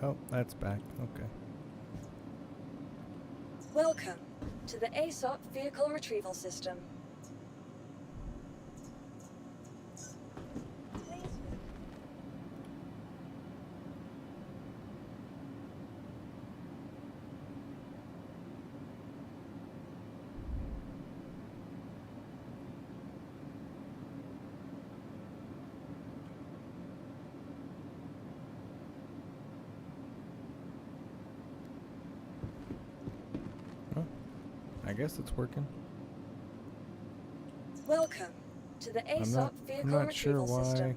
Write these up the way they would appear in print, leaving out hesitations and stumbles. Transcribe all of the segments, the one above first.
Oh, that's back. Okay. Welcome to the ASOP Vehicle Retrieval System. Oh, I guess it's working. Welcome to the I'm ASOP Vehicle not sure Retrieval why System.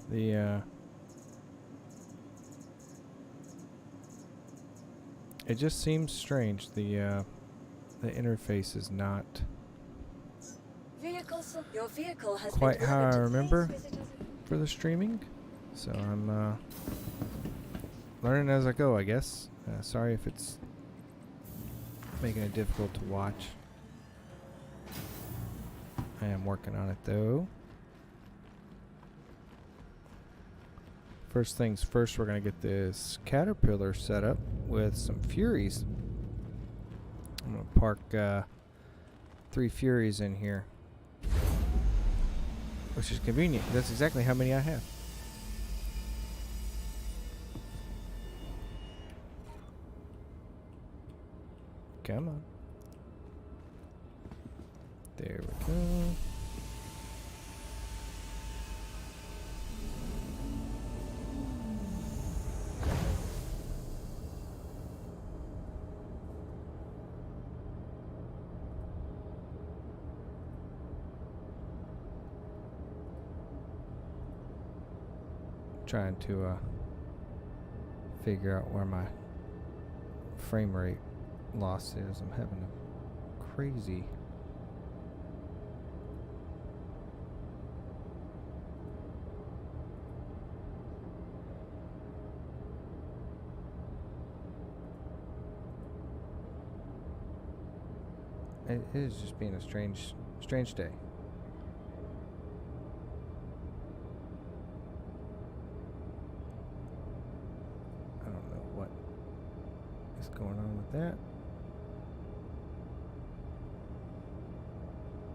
the it just seems strange. The interface is not Your vehicle has quite been how I delivered. remember Please visit us. for the streaming. So I'm learning as I go, I guess. Sorry if it's making it difficult to watch. I am working on it though. First things first, we're going to get this Caterpillar set up with some Furies. I'm going to park 3 Furies in here, which is convenient. That's exactly how many I have. Come on. There we go. Trying to figure out where my frame rate loss is. I'm having a crazy it is just being a strange day. I don't know what is going on with that.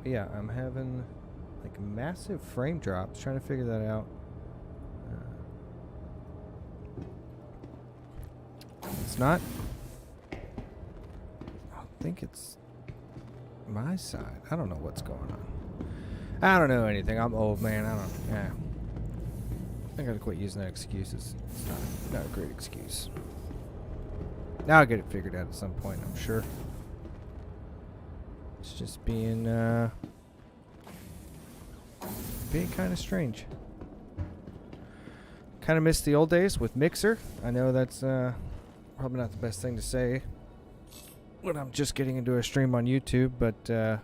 But yeah, I'm having like massive frame drops. Trying to figure that out. It's not. I think it's my side. I don't know what's going on. I don't know anything. I'm old, man. I don't. Yeah. I gotta quit using that excuse. It's not a great excuse. Now I'll get it figured out at some point, I'm sure. It's just being kind of strange. Kind of miss the old days with Mixer. I know that's probably not the best thing to say when I'm just getting into a stream on YouTube, but the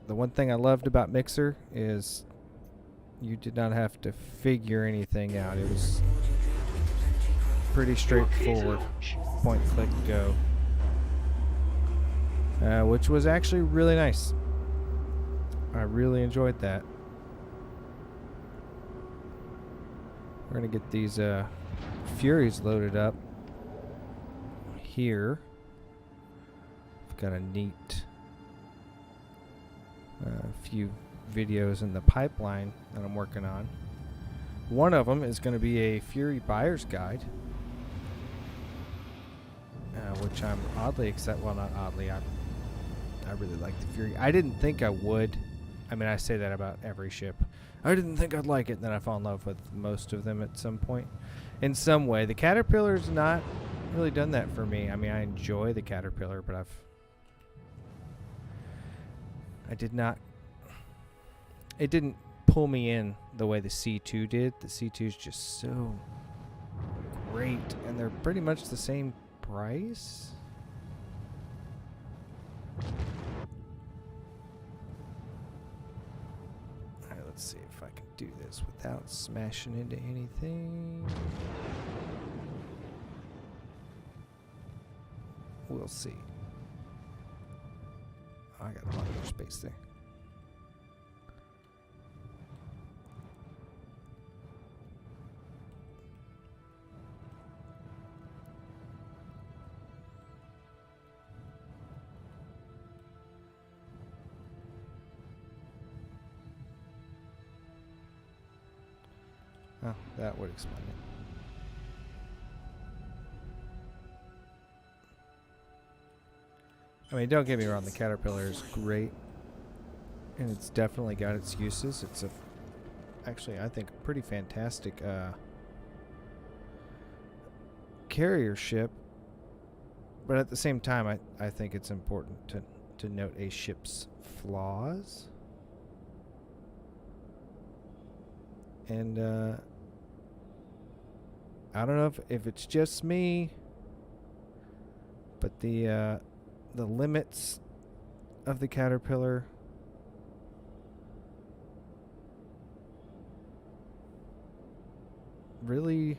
one thing I loved about Mixer is you did not have to figure anything out. It was pretty straightforward. Point, click, go. Which was actually really nice. I really enjoyed that. We're going to get these Furies loaded up here. I've got a neat few videos in the pipeline that I'm working on. One of them is going to be a Fury buyer's guide, which I'm oddly excited. Well, not oddly. I really like the Fury. I didn't think I would. I mean, I say that about every ship. I didn't think I'd like it, and then I fall in love with most of them at some point. In some way. The Caterpillar's not really done that for me. I mean, I enjoy the Caterpillar, but I did not... It didn't pull me in the way the C2 did. The C2's just so great, and they're pretty much the same price. Alright, let's see if I can do this without smashing into anything. We'll see. Oh, I got a lot more space there. Oh, that would explain it. I mean, don't get me wrong, the Caterpillar is great, and it's definitely got its uses. It's actually, I think, a pretty fantastic carrier ship, but at the same time, I think it's important to note a ship's flaws. And I don't know if it's just me, but the limits of the Caterpillar really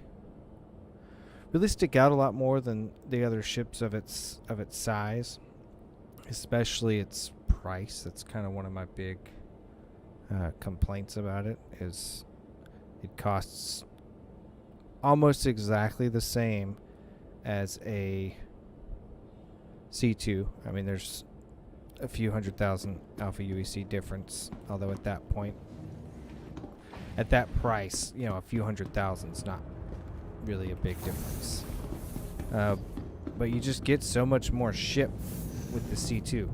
stick out a lot more than the other ships of its size, especially its price. That's kind of one of my big complaints about it. Is it costs almost exactly the same as a C2. I mean, there's a few 100,000 Alpha UEC difference, although at that point, at that price, you know, a few 100,000 is not really a big difference. But you just get so much more ship with the C2.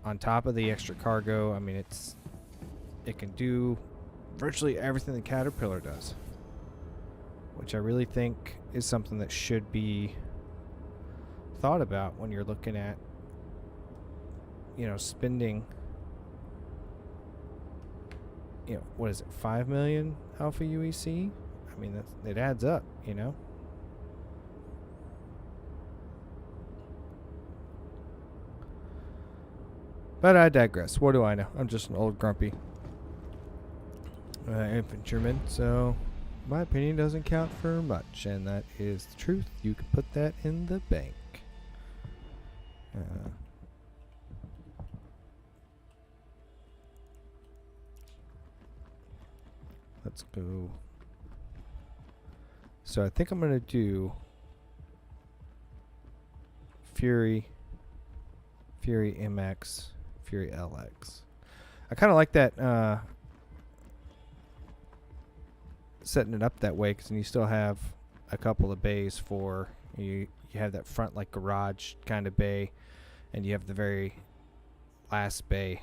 On top of the extra cargo, I mean, it can do virtually everything the Caterpillar does, which I really think is something that should be thought about when you're looking at, you know, spending, you know, what is it, 5 million Alpha UEC? I mean, it adds up, you know. But I digress. What do I know? I'm just an old grumpy infantryman, so my opinion doesn't count for much, and that is the truth. You can put that in the bank. Let's go. So I think I'm going to do Fury MX, Fury LX. I kind of like that, setting it up that way, because then you still have a couple of bays for you. You have that front like garage kind of bay, and you have the very last bay.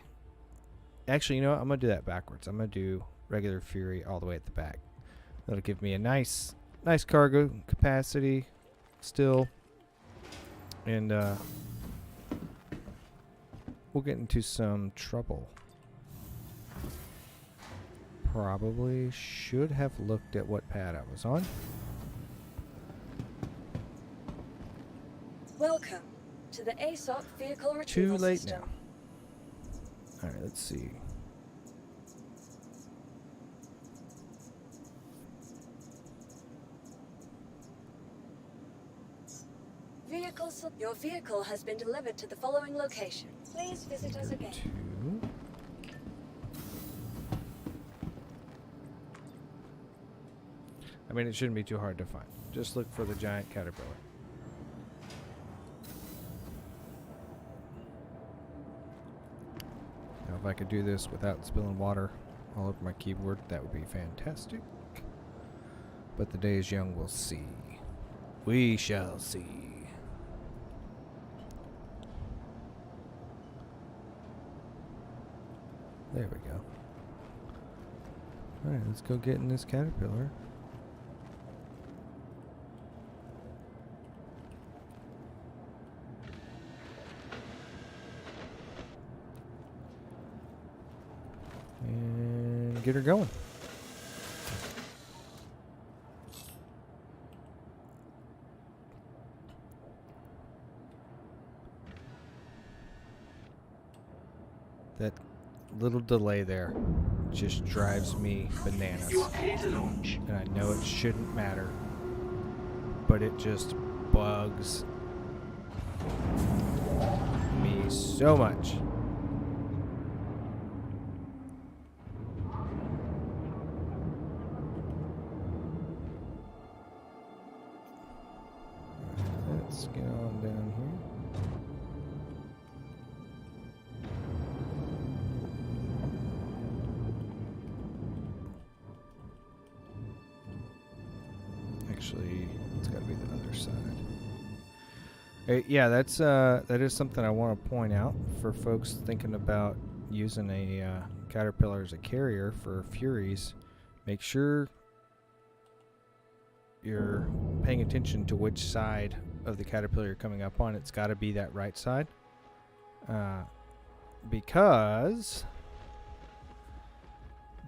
Actually, you know what? I'm gonna do that backwards. I'm gonna do regular Fury all the way at the back. That'll give me a nice cargo capacity still, and we'll get into some trouble. Probably should have looked at what pad I was on. Welcome to the ASOP vehicle retrieval Too late system. now. Alright, let's see. Your vehicle has been delivered to the following location. Please visit us again. 2. I mean, it shouldn't be too hard to find. Just look for the giant Caterpillar. Now, if I could do this without spilling water all over my keyboard, that would be fantastic. But the day is young, we'll see. We shall see. There we go. Alright, let's go get in this Caterpillar. And get her going. That little delay there just drives me bananas. And I know it shouldn't matter, but it just bugs me so much. Let's get on down here. actually, it's got to be the other side. Yeah, that is something I want to point out for folks thinking about using a Caterpillar as a carrier for Furies. Make sure you're paying attention to which side of the Caterpillar you're coming up on. It's got to be that right side, because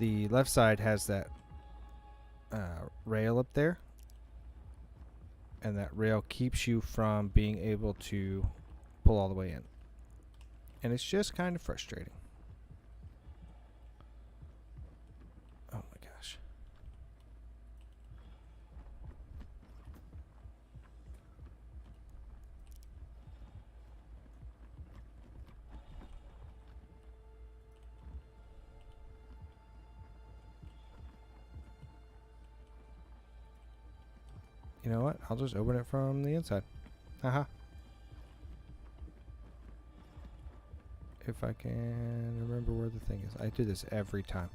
the left side has that rail up there, and that rail keeps you from being able to pull all the way in, and it's just kind of frustrating. Oh my gosh. You know what? I'll just open it from the inside. Haha. If I can remember where the thing is. I do this every time.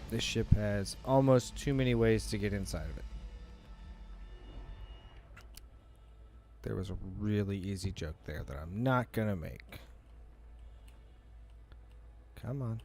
This ship has almost too many ways to get inside of it. There was a really easy joke there that I'm not gonna make. Come on.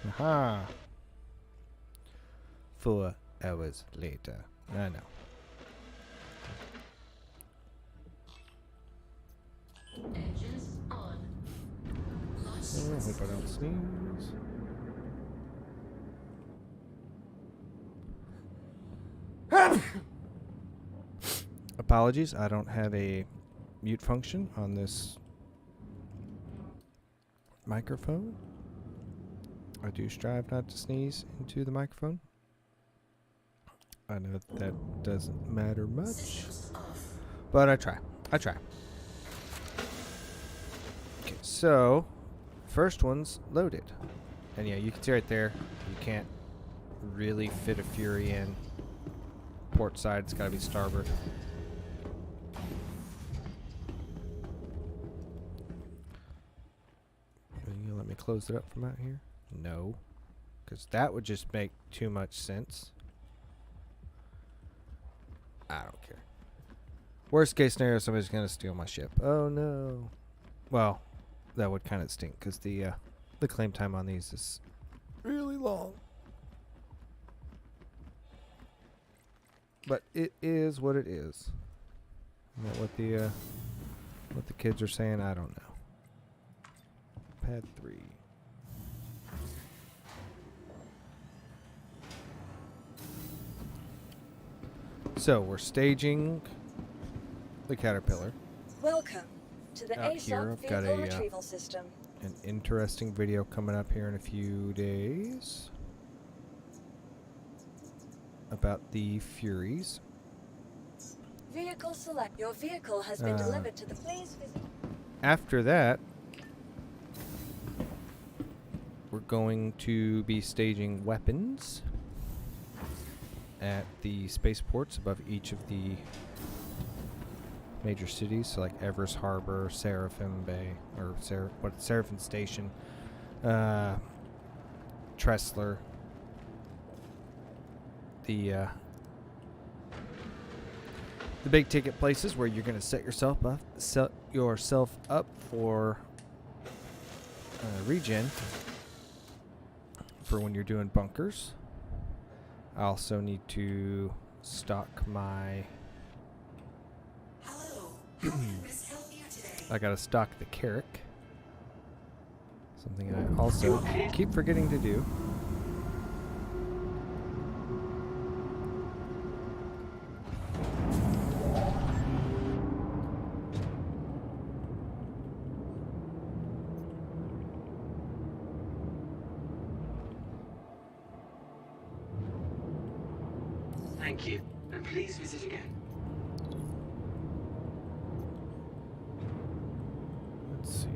Aha. 4 hours later. I know. Engines on. Oh, hope I don't sneeze. Apologies, I don't have a mute function on this microphone. I do strive not to sneeze into the microphone. I know that doesn't matter much, but I try. Okay, so first one's loaded, and yeah, you can see right there, you can't really fit a Fury in port side. It's got to be starboard. Are you gonna let me close it up from out here? No, because that would just make too much sense. I don't care. Worst case scenario, somebody's gonna steal my ship. Oh no. Well, that would kind of stink because the claim time on these is really long. But it is what it is. Isn't that what the kids are saying? I don't know. Pad 3. So we're staging the Caterpillar. Welcome to the Out here, ASOP I've got vehicle a, retrieval system. An interesting video coming up here in a few days about the Furies. Vehicle select. Your vehicle has been delivered to the. Please visit. After that, we're going to be staging weapons at the spaceports above each of the major cities, so like Everest Harbor, Seraphim Bay, or Seraphim Station, Tressler, the big ticket places where you're going to set yourself up for regen for when you're doing bunkers. I also need to stock my. Hello. How can Miss help you today? I gotta stock the Carrack. Something I also keep forgetting to do. Thank you, and please visit again. Let's see.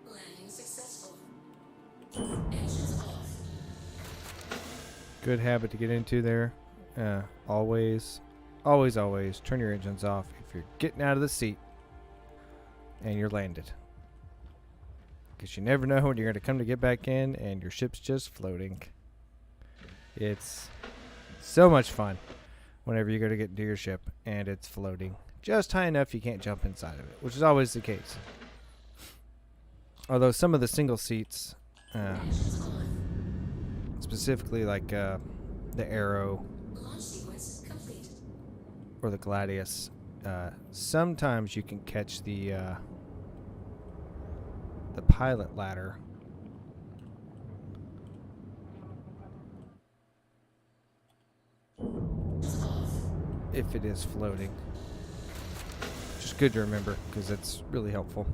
Landing successful. Engines off. Good habit to get into there. Always turn your engines off if you're getting out of the seat and you're landed. Because you never know when you're going to come to get back in and your ship's just floating. It's so much fun whenever you go to get into your ship and it's floating just high enough you can't jump inside of it, which is always the case. Although some of the single seats, Engines on. specifically like the Arrow Launch sequence complete. or the Gladius, sometimes you can catch the pilot ladder. If it is floating. Just good to remember because it's really helpful.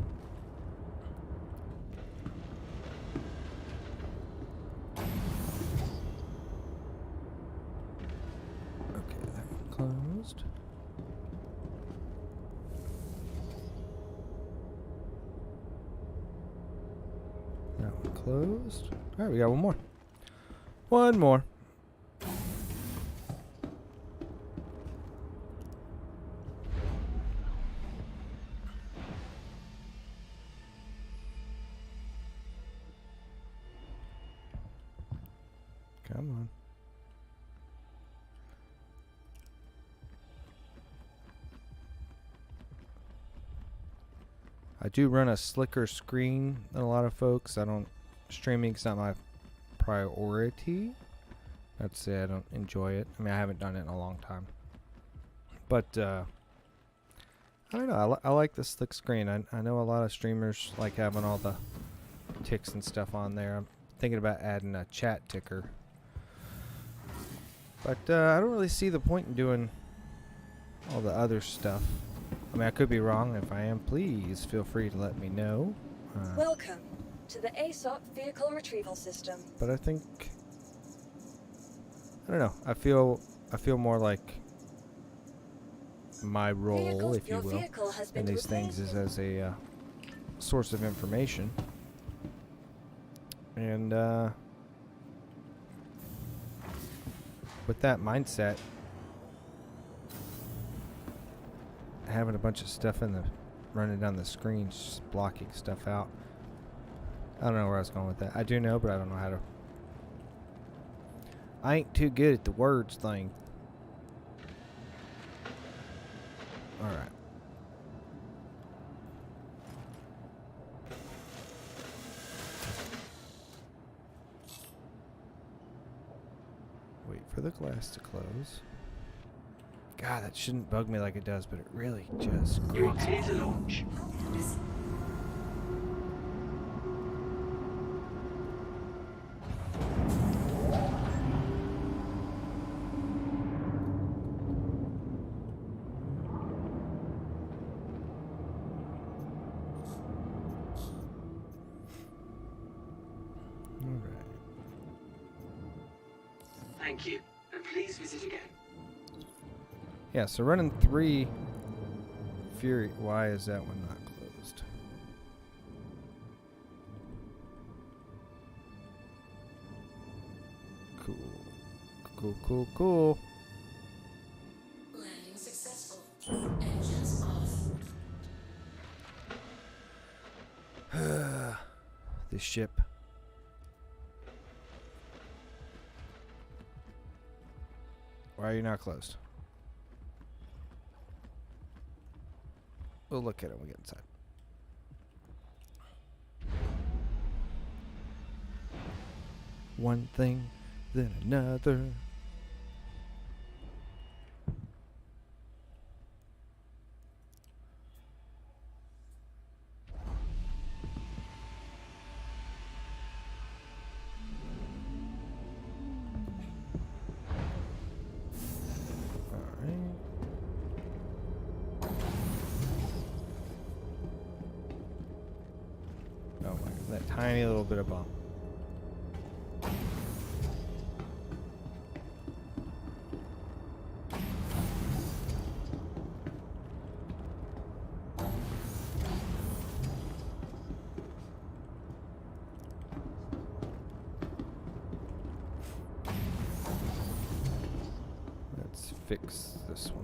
Okay, that one closed. That one closed. Alright, we got one more. One more. Come on. I do run a slicker screen than a lot of folks. Streaming's not my priority. That's it. I don't enjoy it. I mean, I haven't done it in a long time. But, I don't know. I like the slick screen. I know a lot of streamers like having all the ticks and stuff on there. I'm thinking about adding a chat ticker. But, I don't really see the point in doing all the other stuff. I mean, I could be wrong. If I am, please feel free to let me know. Welcome to the ASOP Vehicle Retrieval System. But I think, I don't know. I feel more like my role, if you Your will, vehicle has in been these things is as a source of information. And with that mindset, having a bunch of stuff running down the screen, just blocking stuff out. I don't know where I was going with that. I do know, but I don't know how to. I ain't too good at the words thing. Alright. Wait for the glass to close. God, that shouldn't bug me like it does, but it really just You are grates clear me. to launch. Alright. Thank you, and please visit again. Yeah, so running 3 Fury. Why is that one not closed? Cool. Landing successful. Engines off. This ship. Why are you not closed? We'll look at it when we get inside. One thing, then another. Alright. That tiny little bit of bump. Let's fix this one.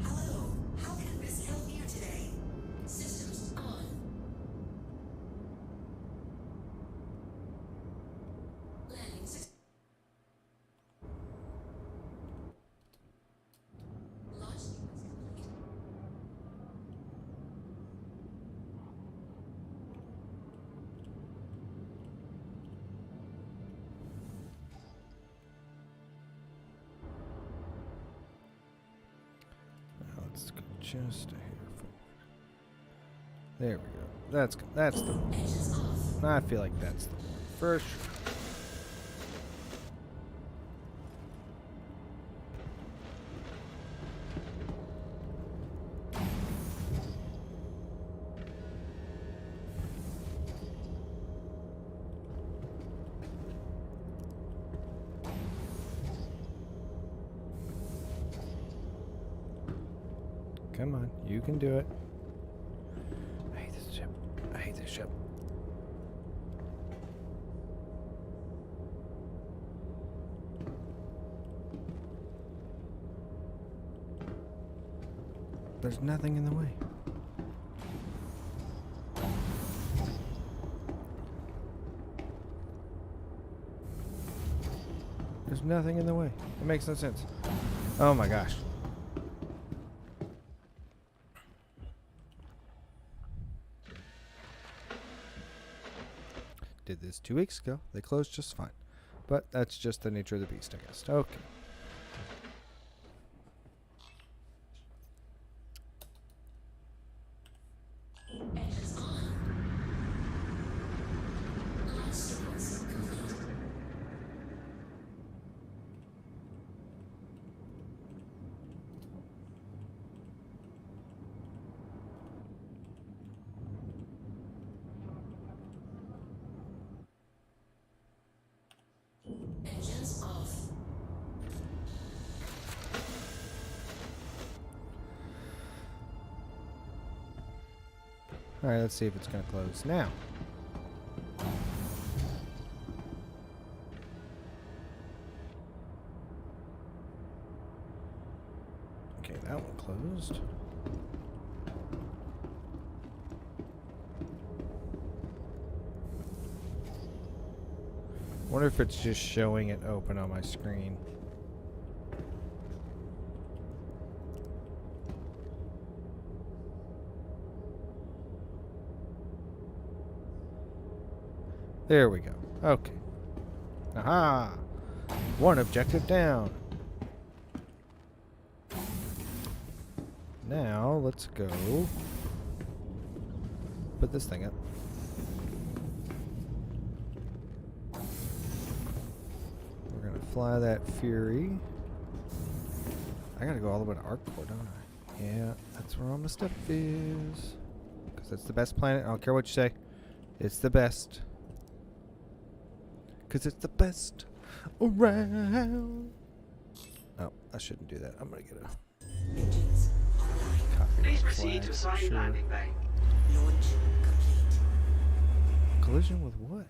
Hello, how can Miss help you today? Systems on. Landing system. Launch sequence complete. Now let's go just a hair forward. There we go. That's the one. Engines off. I feel like that's the one. For sure. Come on, you can do it. I hate this ship. I hate this ship. There's nothing in the way. There's nothing in the way. It makes no sense. Oh my gosh. Did this 2 weeks ago. They closed just fine. But that's just the nature of the beast, I guess. Okay. Engines on. Launch sequence complete. Engines off. Alright, let's see if it's going to close now. Okay, that one closed. Wonder if it's just showing it open on my screen. There we go. Okay. Aha! One objective down. Now, let's go put this thing up. We're gonna fly that Fury. I gotta go all the way to Arcport, don't I? Yeah, that's where all my stuff is. Because that's the best planet. I don't care what you say. It's the best. Because it's the best around. Oh, I shouldn't do that. I'm going to get a Engines online. copy. Please of the proceed flag, to assigned sure. landing bay. Launch complete. Collision with what?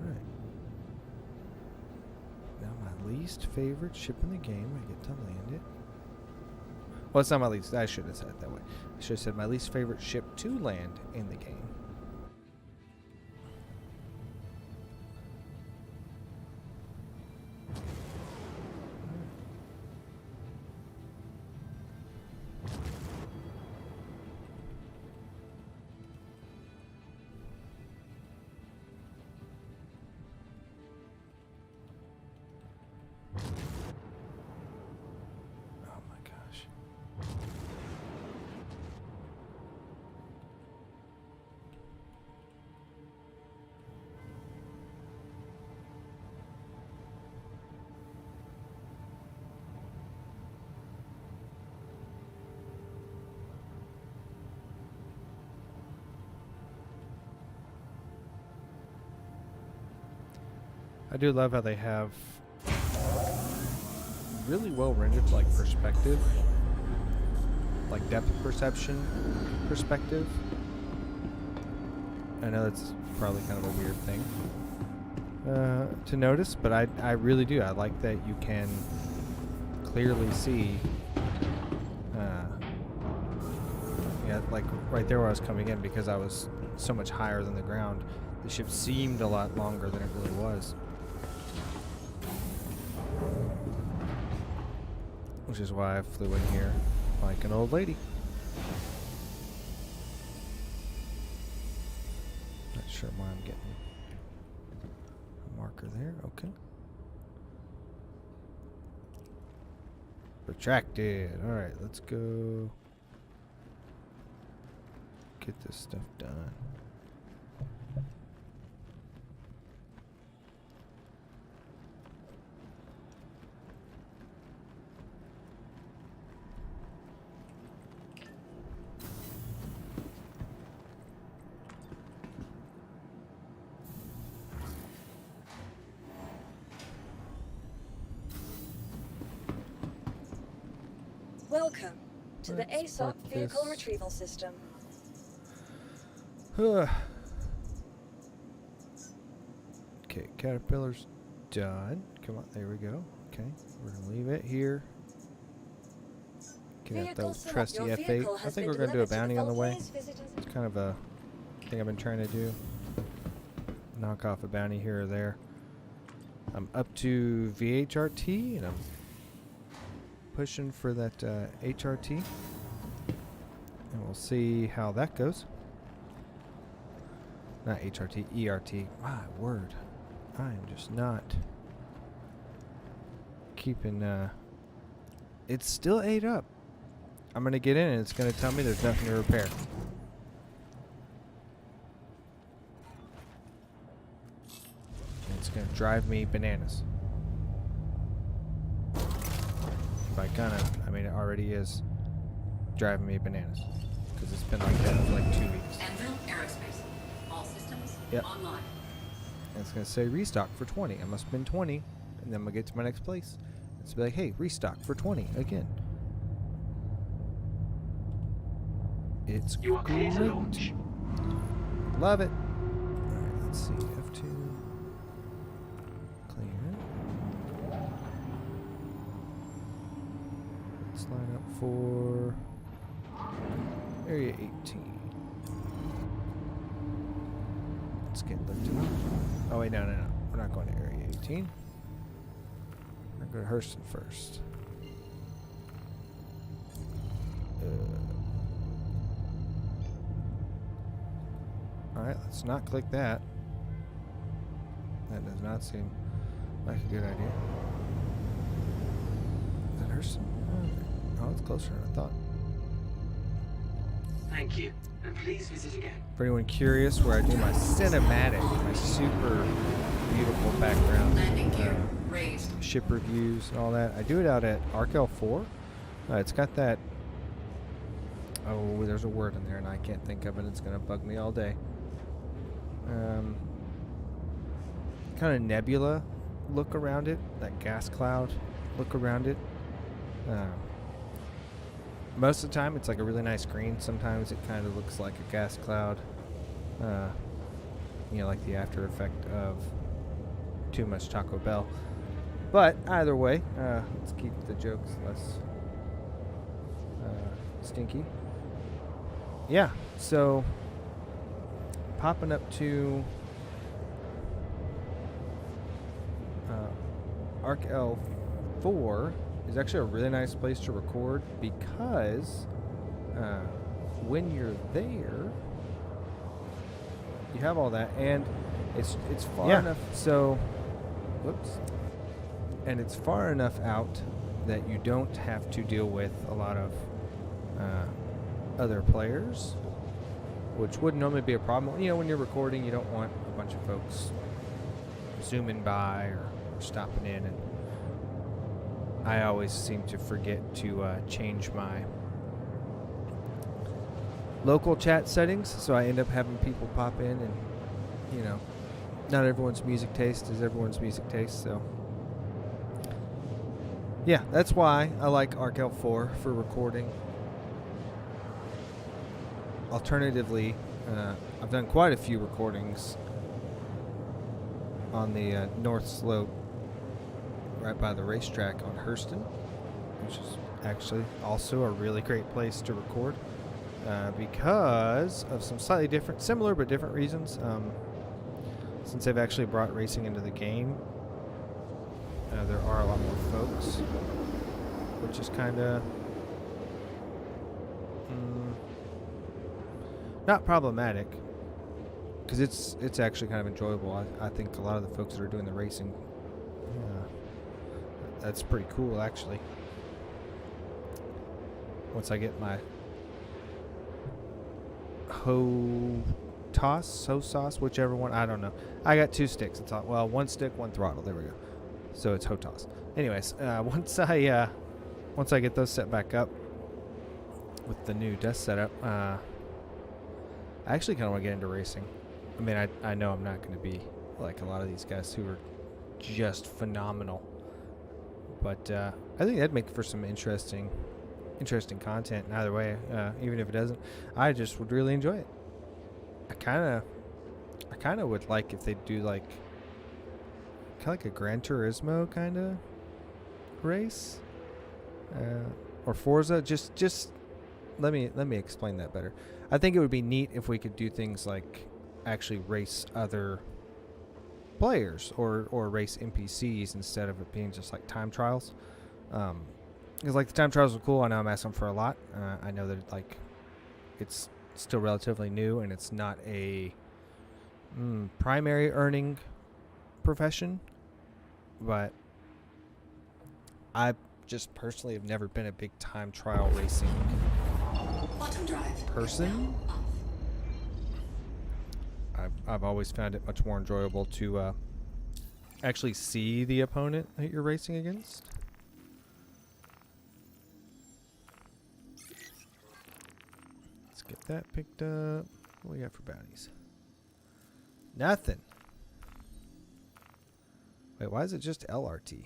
Right. Now my least favorite ship in the game. I get to land it. Well, it's not my least. I should have said it that way. I should have said my least favorite ship to land in the game. I do love how they have really well rendered like perspective, like depth perception perspective. I know that's probably kind of a weird thing to notice, but I really do. I like that you can clearly see. Yeah, like right there where I was coming in, because I was so much higher than the ground, the ship seemed a lot longer than it really was. Which is why I flew in here like an old lady. Not sure why I'm getting a marker there. Okay. Retracted. Alright, let's go get this stuff done. Welcome to the Let's ASOP park vehicle this. retrieval system. Okay, Caterpillar's done. Come on, there we go. Okay, we're gonna leave it here. Get out Vehicle the select. trusty Your F8. vehicle I has think been we're gonna do a delivered to the bounty on the way. Falklands Visitors- It's kind of a thing I've been trying to do. Knock off a bounty here or there. I'm up to VHRT, and I'm pushing for that HRT. And we'll see how that goes. Not HRT, ERT. My word. I am just not keeping... It's still 8 up. I'm going to get in and it's going to tell me there's nothing to repair. It's going to drive me bananas. By kind of, I mean, it already is driving me bananas. Because it's been like that for like 2 weeks. Anvil Aerospace. All systems Yep. online. And it's going to say restock for 20. I must spend 20, and then I'm going to get to my next place. It's be like, hey, restock for 20 again. It's You are clear to great. launch. Love it. Alright, let's see. F2. Clear. Let's line up for Area 18. Let's get lifted up. Oh, wait, no. We're not going to Area 18. We're going to go to Hurston first. Alright, let's not click that. That does not seem like a good idea. Is that Hurston? Oh, it's closer than I thought. Thank you, and please visit again. For anyone curious, where I do my cinematic, my super beautiful background Landing gear raised. ship reviews and all that, I do it out at Arkel 4. It's got that... Oh, there's a word in there and I can't think of it. It's going to bug me all day. Kind of nebula look around it, that gas cloud look around it. Most of the time it's like a really nice green. Sometimes it kind of looks like a gas cloud. You know, like the after effect of too much Taco Bell. But either way, let's keep the jokes less stinky. Yeah, so popping up to Arc L4 is actually a really nice place to record because when you're there, you have all that, and it's far enough. So, whoops, and it's far enough out that you don't have to deal with a lot of other players, which wouldn't normally be a problem. You know, when you're recording, you don't want a bunch of folks zooming by or stopping in, and I always seem to forget to change my local chat settings, so I end up having people pop in and, you know, not everyone's music taste is everyone's music taste, so yeah, that's why I like ArcL 4 for recording. Alternatively, I've done quite a few recordings on the North Slope right by the racetrack on Hurston, which is actually also a really great place to record because of some slightly different, similar but different reasons. Since they've actually brought racing into the game, there are a lot more folks, which is kind of not problematic, because it's actually kind of enjoyable. I think a lot of the folks that are doing the racing, that's pretty cool actually. Once I get my hoe sauce, whichever one, I don't know. I got 2 sticks. It's all, well, 1 stick, 1 throttle. There we go. So it's HOTAS. Anyways, once I get those set back up with the new desk setup, I actually kind of want to get into racing. I mean, I know I'm not going to be like a lot of these guys who are just phenomenal, but I think that'd make for some interesting content. And either way, even if it doesn't, I just would really enjoy it. I kind of would like if they do like kind of like a Gran Turismo kind of race, or Forza. Just let me explain that better. I think it would be neat if we could do things like actually race other players or race NPCs instead of it being just like time trials. Because like the time trials are cool. I know I'm asking for a lot. I know that like it's still relatively new and it's not a primary earning profession, but I just personally have never been a big time trial racing person. I've always found it much more enjoyable to actually see the opponent that you're racing against. Let's get that picked up. What do we got for bounties? Nothing. Wait, why is it just LRT?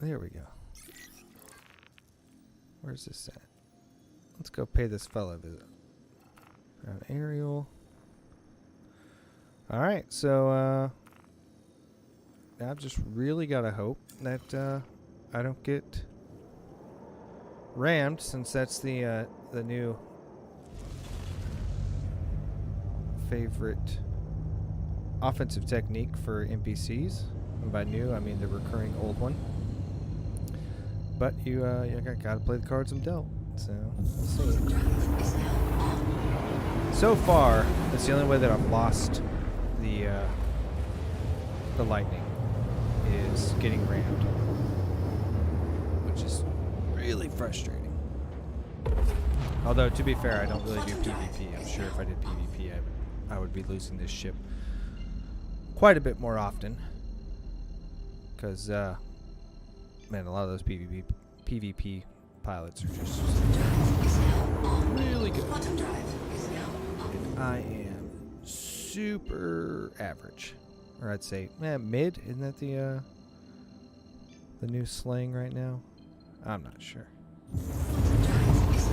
There we go. Where's this at? Let's go pay this fella a visit. An aerial. Alright, so I've just really gotta hope that I don't get rammed, since that's the new favorite offensive technique for NPCs. And by new, I mean the recurring old one. But you gotta play the cards I'm dealt. So we'll see. So far, that's the only way that I've lost the lightning is getting rammed, which is really frustrating. Although to be fair, I don't really do PvP. I'm sure if I did PvP, I would be losing this ship quite a bit more often. Because man, a lot of those PvP pilots are just really good. And I am super average, or I'd say mid. Isn't that the new slang right now? I'm not sure. Let's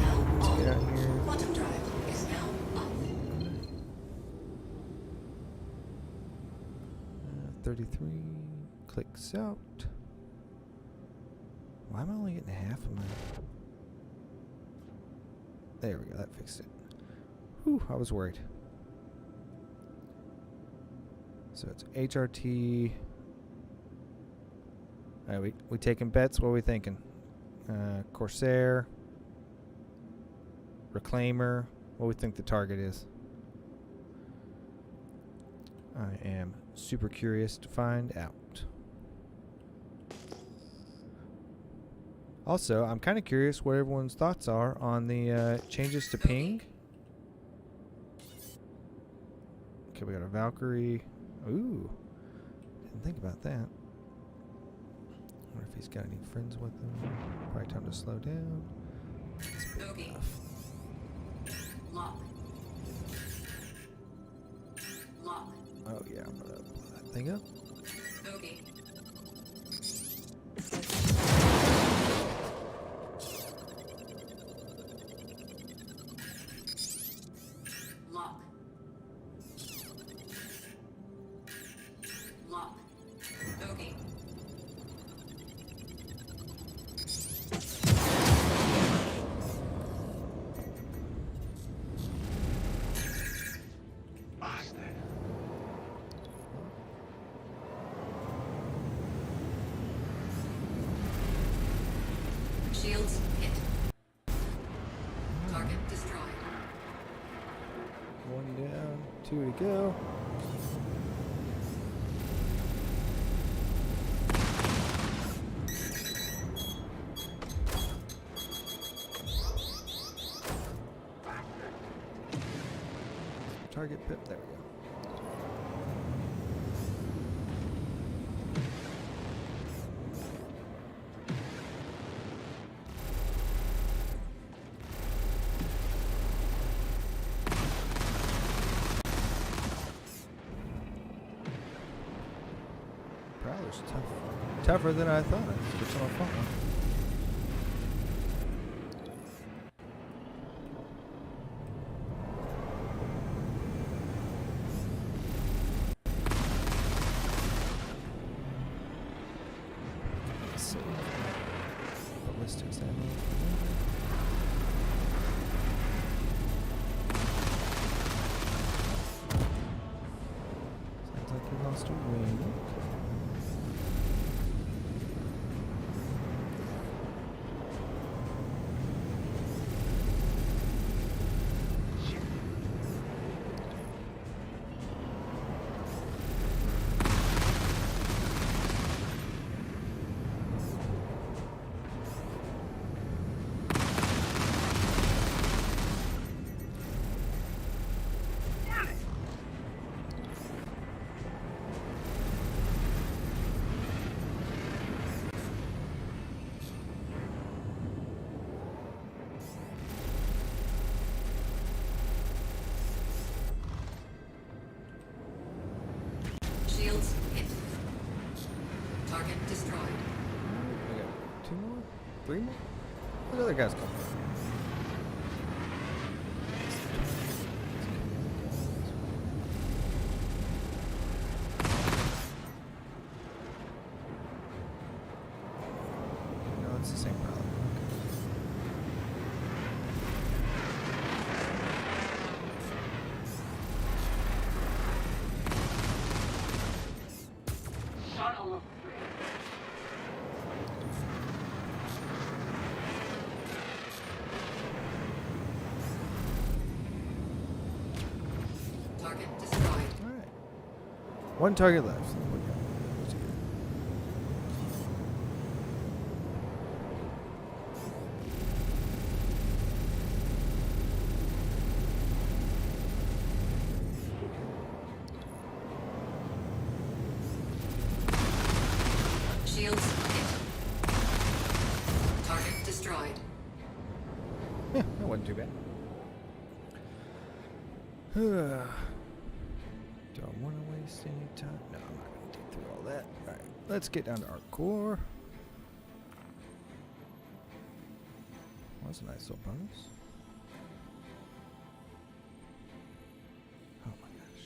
get out here. 33. Clicks out. Why am I only getting half of my... There we go, that fixed it. Whew, I was worried. So it's HRT. Alright, we taking bets? What are we thinking? Corsair. Reclaimer. What do we think the target is? I am super curious to find out. Also, I'm kind of curious what everyone's thoughts are on the changes to ping. Okay, we got a Valkyrie. Ooh, didn't think about that. I wonder if he's got any friends with him. Probably time to slow down. That's good enough. Lock. Lock. Oh yeah, I'm gonna blow that thing up. Bogey. Lock. Lock. Bogey. Bastard. Shields hit. Target destroyed. One down, two to go. Target pip, there we go. Prowler's tough. Tougher than I thought. It's on a fun one. Let's see. Ballistics ammo. Sounds like you lost a wing. Shields hit. Target destroyed. We got 2 more? 3 more? Where the other guys come from? No, it's the same problem. Son of a... Target destroyed. Alright. 1 target left. Let's do it. Shields hit. Target destroyed. Yeah, that wasn't too bad. Don't want to waste any time. No, I'm not going to dig through all that. Alright, let's get down to our core. That's a nice little bonus. Oh my gosh.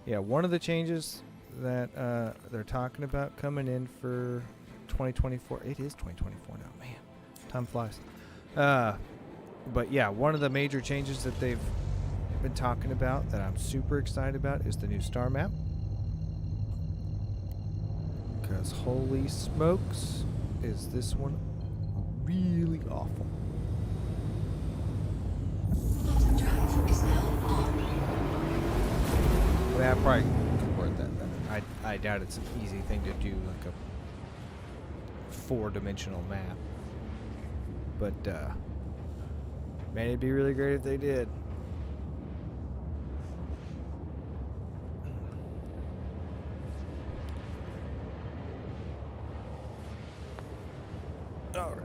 Yeah, one of the changes that they're talking about coming in for 2024. It is 2024 now, man. Time flies. But yeah, one of the major changes that they've been talking about that I'm super excited about is the new star map. Because holy smokes, is this one really awful. Drive is now on. I mean, I probably could word that better. I doubt it's an easy thing to do, like a 4-dimensional map. But, man, it'd be really great if they did. Alright.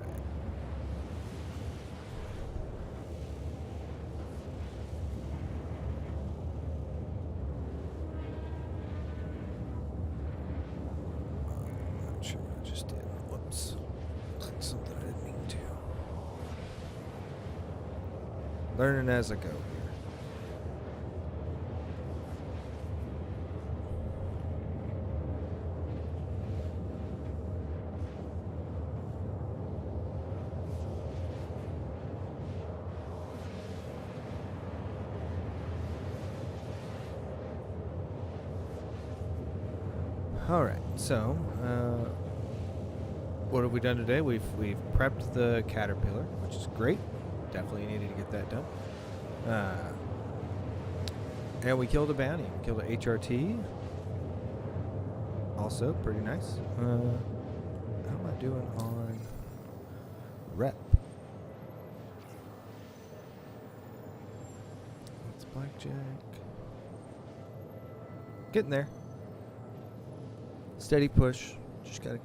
Oops. That's something I didn't mean to. Learning as I go here. All right, so what have we done today? We've prepped the caterpillar, which is great. Definitely needed to get that done. And we killed a bounty. We killed a HRT. Also pretty nice. How am I doing on rep? That's blackjack. Getting there. Steady push. Just gotta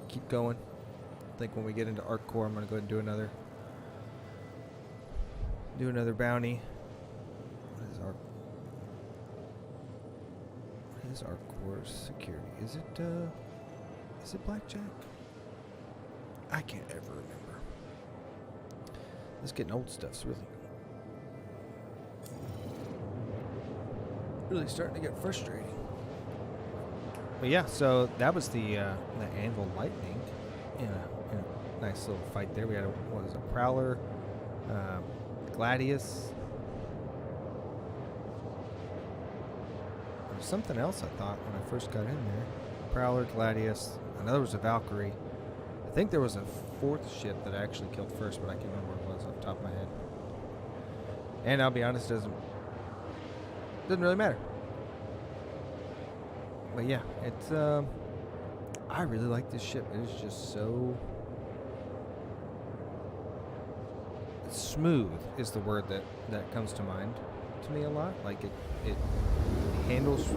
keep going. I think when we get into Arc Core, I'm gonna go ahead and do another bounty. What is Arc Core security? Is it blackjack? I can't ever remember. This getting old stuff's really starting to get frustrating. But yeah, so that was the Anvil Lightning in a nice little fight there. We had a Prowler, Gladius. There was something else I thought when I first got in there. Prowler, Gladius. Another was a Valkyrie. I think there was a fourth ship that I actually killed first, but I can't remember what it was off the top of my head. And I'll be honest, doesn't really matter. But yeah, it's I really like this ship. It is just so smooth is the word that comes to mind to me a lot. Like it handles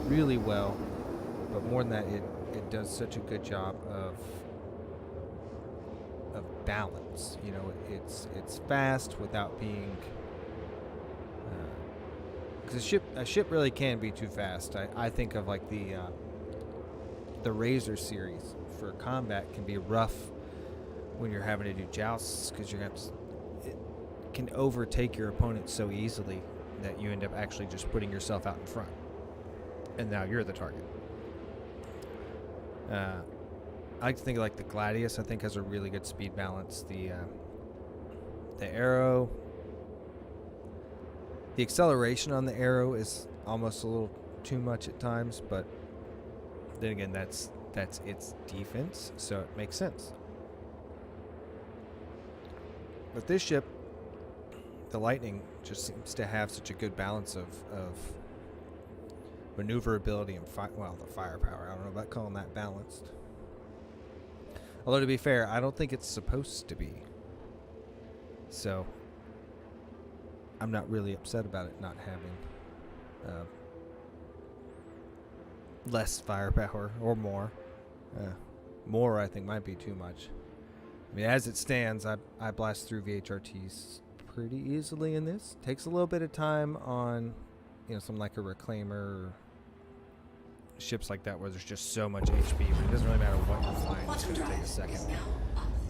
really well, but more than that, it does such a good job of balance. You know, it's fast without being. Because a ship really can be too fast. I think of like the Razor series for combat can be rough when you're having to do jousts because it can overtake your opponent so easily that you end up actually just putting yourself out in front, and now you're the target. I like to think of like the Gladius. I think has a really good speed balance. The Arrow. The acceleration on the Arrow is almost a little too much at times, but then again, that's its defense, so it makes sense. But this ship, the Lightning, just seems to have such a good balance of maneuverability and the firepower. I don't know about calling that balanced. Although to be fair, I don't think it's supposed to be. So I'm not really upset about it not having less firepower or more. More, I think, might be too much. I mean, as it stands, I blast through VHRTs pretty easily in this. Takes a little bit of time on, something like a Reclaimer or ships like that where there's just so much HP, but it doesn't really matter what you're flying. It's going to take a second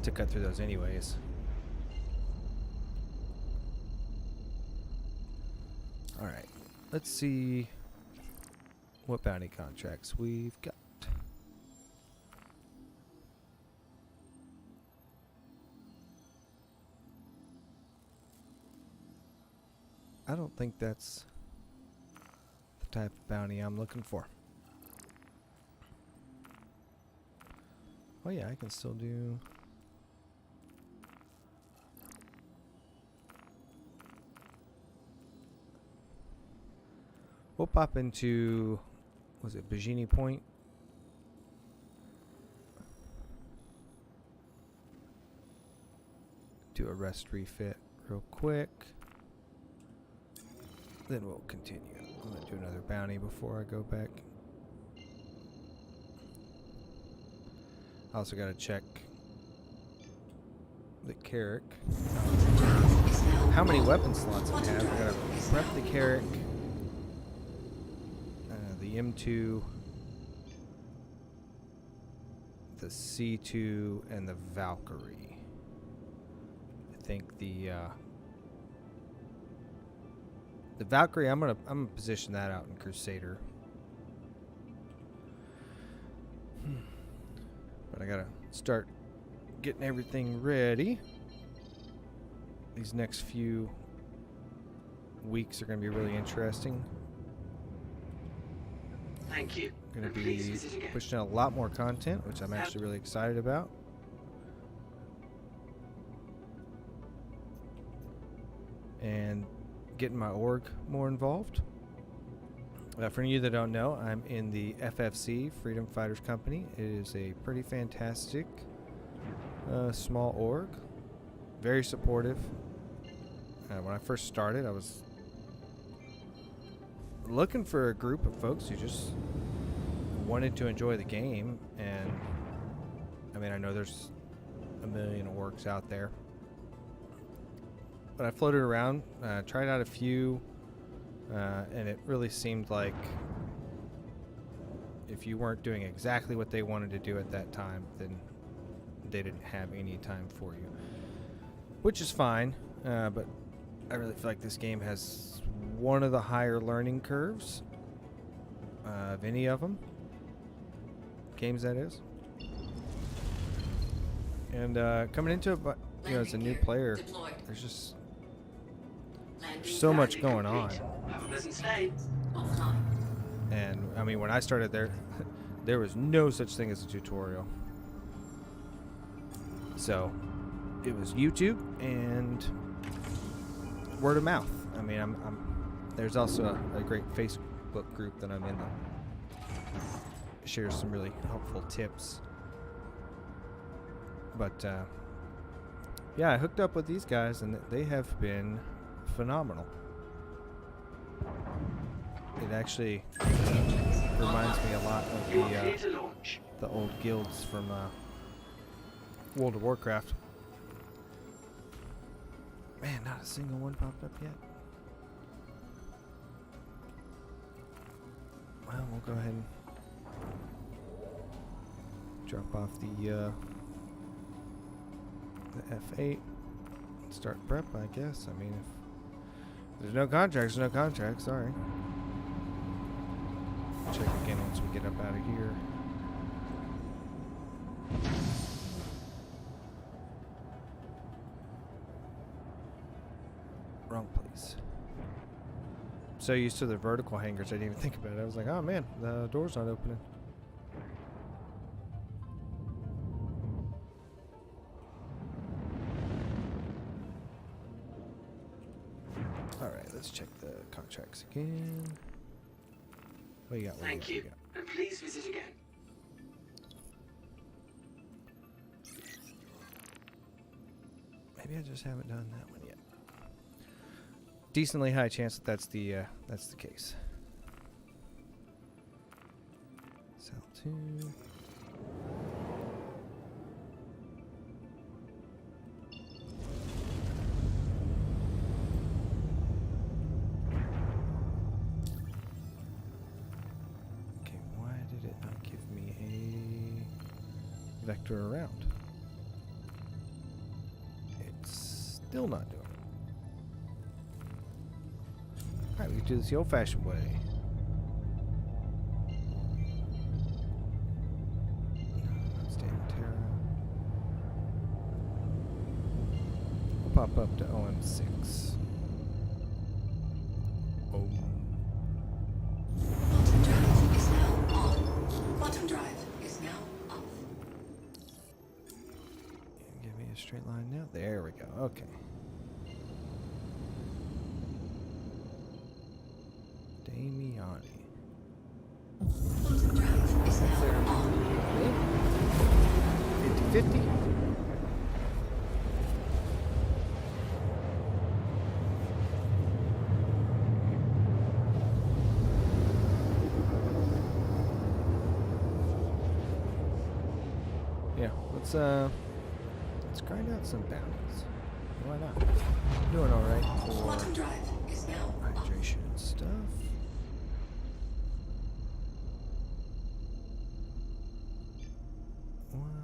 to cut through those anyways. Alright, let's see what bounty contracts we've got. I don't think that's the type of bounty I'm looking for. Oh yeah, I can still do... We'll pop into, was it Bajini Point? Do a rest refit real quick. Then we'll continue. I'm going to do another bounty before I go back. I also got to check the Carrack. How many weapon slots I have. I got to prep the Carrack. The M2, the C2 and the Valkyrie. I think the Valkyrie, I'm gonna position that out in Crusader. But I gotta start getting everything ready. These next few weeks are gonna be really interesting. Thank you. Gonna And please be visit again. pushing out a lot more content, which I'm actually really excited about. And getting my org more involved. For any of you that don't know, I'm in the FFC, Freedom Fighters Company. It is a pretty fantastic small org. Very supportive. When I first started, I was looking for a group of folks who just wanted to enjoy the game. And I mean, I know there's a million orgs out there. But I floated around, tried out a few, and it really seemed like if you weren't doing exactly what they wanted to do at that time, then they didn't have any time for you. Which is fine, but I really feel like this game has one of the higher learning curves of any of them. Games, that is. And coming into it, but you know, as a new player, Deployed. there's just Landing so much Landing going on. complete. Have a pleasant stay. offline. And I mean, when I started there, there was no such thing as a tutorial. So it was YouTube and word of mouth. I mean, there's also a great Facebook group that I'm in that shares some really helpful tips. But yeah, I hooked up with these guys, and they have been phenomenal. It actually reminds me a lot of You are clear to launch. the old guilds from World of Warcraft. Man, not a single one popped up yet. Well, we'll go ahead and drop off the F8. Start prep, I guess. I mean, if there's no contracts, no contracts. Sorry. Check again once we get up out of here. Wrong place. So used to the vertical hangers, I didn't even think about it. I was like, oh man, the door's not opening. Alright, let's check the contracts again. What you got? Thank you. And please visit again. Maybe I just haven't done that one yet. Decently high chance that that's the case. Cell 2. Okay, why did it not give me a vector around? It's still not doing it. Alright, we can do this the old-fashioned way. Outstanding Terra. We'll pop up to OM6. Oh. Quantum drive is now on. Quantum drive is now off. Give me a straight line now. There we go. Okay. Damiani. Quantum drive is now on. 50-50. Yeah, let's grind out some bounties. Why not? Doing all right for Quantum drive is now off. hydration and stuff. One.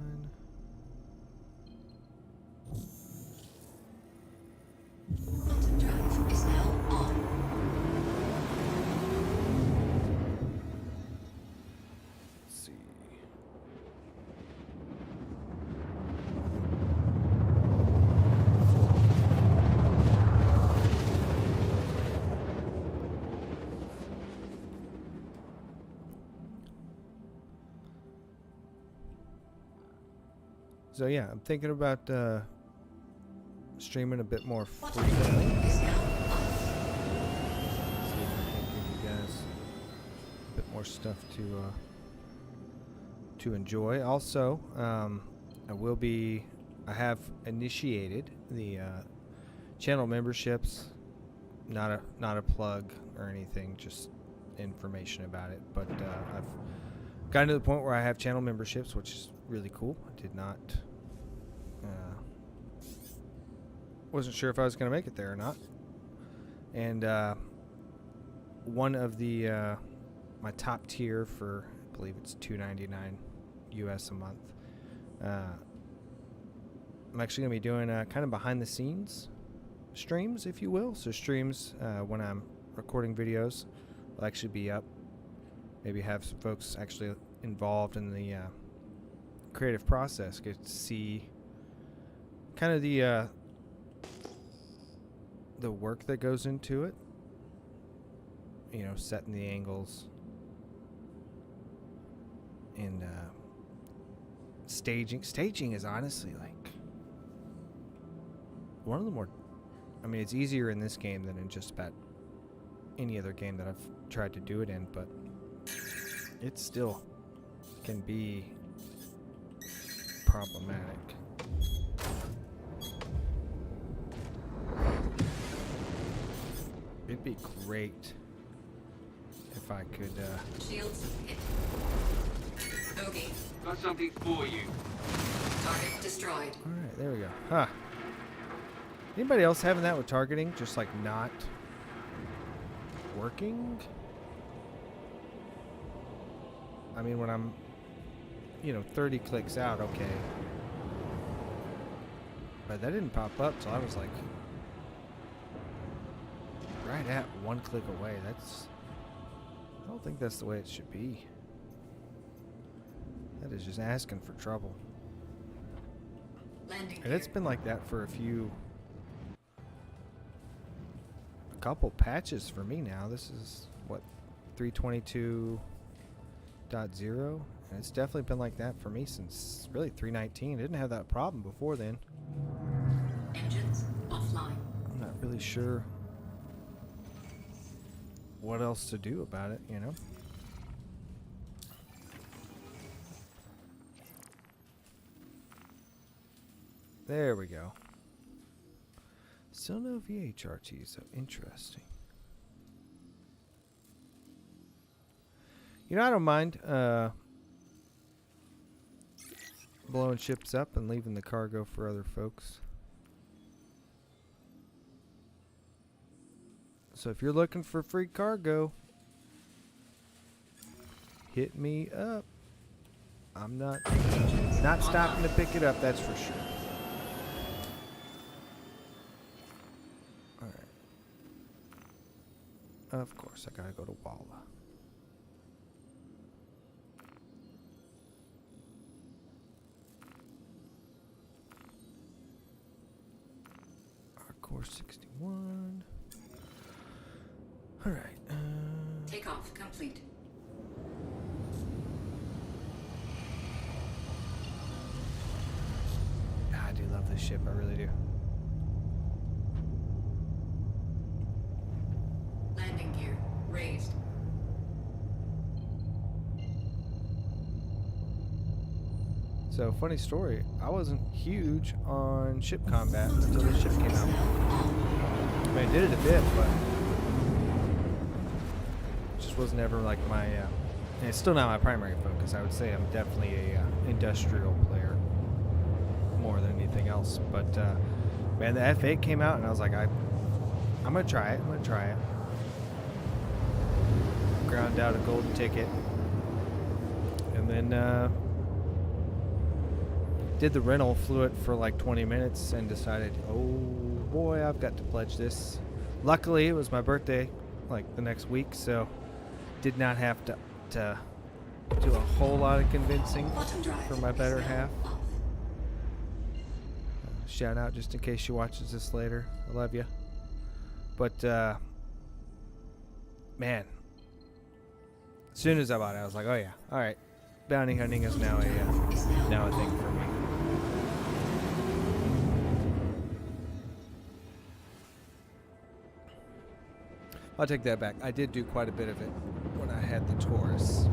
So yeah, I'm thinking about streaming a bit more frequently. See if I can give you guys a bit more stuff to enjoy. Also, I have initiated the channel memberships. Not a plug or anything, just information about it. But I've gotten to the point where I have channel memberships, which is really cool. I did not, wasn't sure if I was going to make it there or not. And one of the my top tier for, I believe it's $2.99 US a month. I'm actually going to be doing kind of behind the scenes streams, if you will. So streams when I'm recording videos will actually be up. Maybe have some folks actually involved in the creative process get to see kind of the work that goes into it. You know, setting the angles and staging. Staging is honestly like one of the more, I mean, it's easier in this game than in just about any other game that I've tried to do it in, but it still can be problematic. It'd be great if I could Shields hit. Bogey. Got something for you. Target destroyed. Alright, there we go. Huh. Anybody else having that with targeting? Just like not working? I mean, when I'm, 30 clicks out, okay. But that didn't pop up till I was like right at 1 click away. I don't think that's the way it should be. That is just asking for trouble. Landing And it's gear. been like that for a couple patches for me now. This is what, 322.0, and it's definitely been like that for me since really 319. I didn't have that problem before then. Engines offline. I'm not really sure what else to do about it, There we go. Still no VHRT, so interesting. I don't mind blowing ships up and leaving the cargo for other folks. So if you're looking for free cargo, hit me up. I'm not stopping to pick it up, that's for sure. Alright. Of course, I gotta go to Walla. Course 61. Alright. Takeoff complete. I do love this ship, I really do. Landing gear raised. So, funny story, I wasn't huge on ship combat until this ship came out. I mean, I did it a bit, but it just was never like my, and it's still not my primary focus. I would say I'm definitely a industrial player more than anything else. But, man, the F8 came out and I was like, I'm going to try it. Ground out a golden ticket. And then, did the rental, flew it for like 20 minutes and decided, oh boy, I've got to pledge this. Luckily, it was my birthday like the next week, so did not have to do a whole lot of convincing for my better half. Shout out just in case she watches this later. I love you. But, man, as soon as I bought it, I was like, oh yeah, all right. Bounty hunting is now a thing for me. I'll take that back. I did do quite a bit of it when I had the Taurus,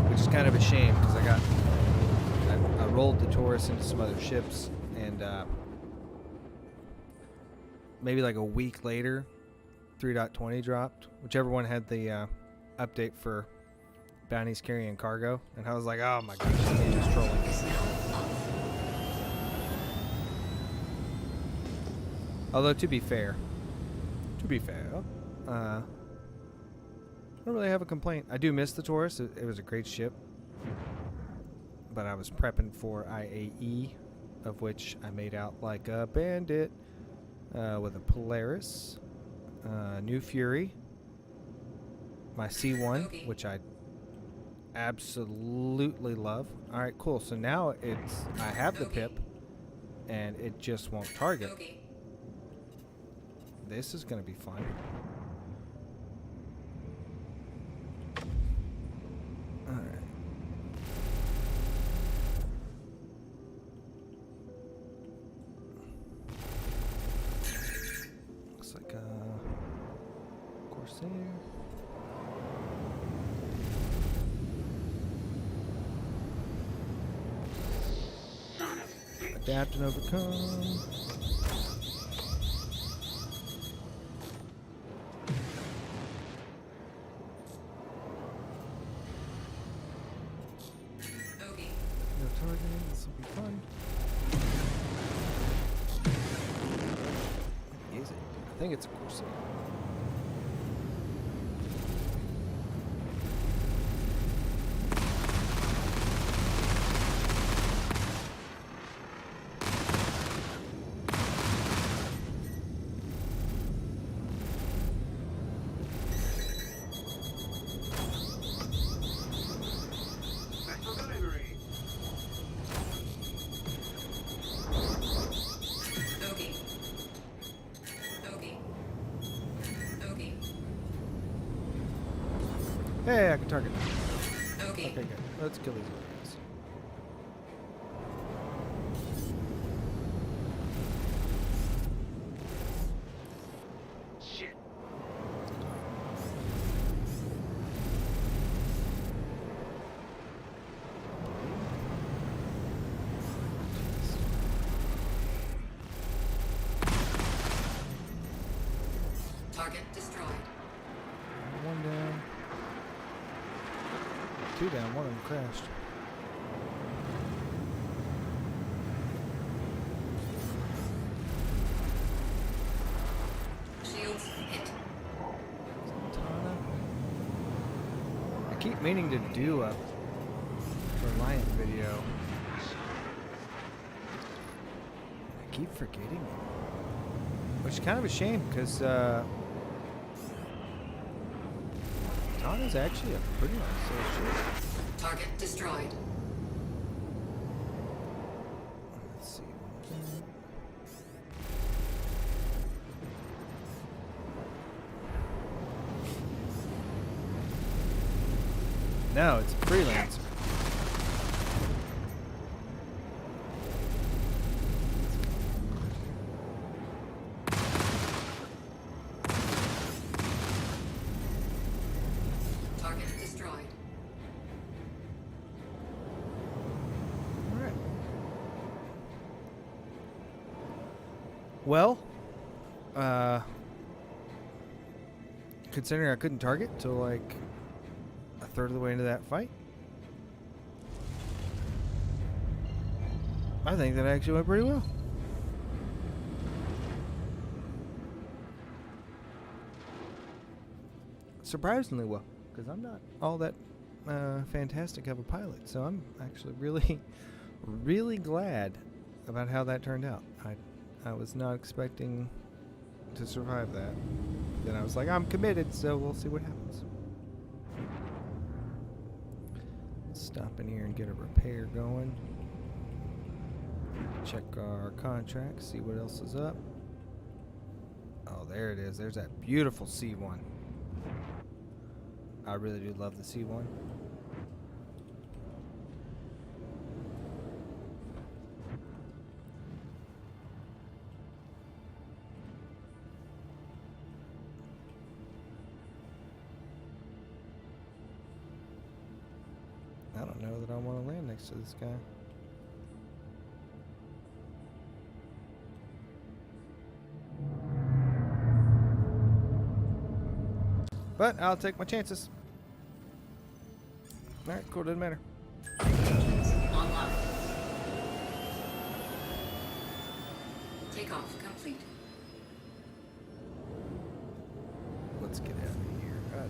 which is kind of a shame because I rolled the Taurus into some other ships, and maybe like a week later, 3.20 dropped. Whichever one had the update for bounties carrying cargo, and I was like, oh my gosh, this game is trolling me. Although to be fair, I don't really have a complaint. I do miss the Taurus. It was a great ship, but I was prepping for IAE, of which I made out like a bandit with a Polaris, New Fury, my C1, which I absolutely love. All right, cool. So now I have the pip, and it just won't target. This is going to be fun. Alright. Looks like a Corsair. Adapt and overcome. This will be fun. Is it? I think it's a Corsair. Hey, I can target. Okay, good. Let's kill these guys. Shit. Target destroyed. One down. Two down, one of them crashed. Shields hit. Tana. I keep meaning to do a Reliant video. I keep forgetting it. Which is kind of a shame, because Tana's actually a pretty nice ship. Target destroyed. Let's see. No, it's a freelancer. Target destroyed. All right. Well, considering I couldn't target till like a third of the way into that fight, I think that actually went pretty well. Surprisingly well, because I'm not all that fantastic of a pilot, so I'm actually really, really glad about how that turned out. I was not expecting to survive that. Then I was like, I'm committed, so we'll see what happens. Let's stop in here and get a repair going. Check our contract, see what else is up. Oh, there it is. There's that beautiful C1. I really do love the C1. I don't know that I want to land next to this guy. But I'll take my chances. Alright, cool, doesn't matter. Online. Takeoff complete. Let's get out of here. I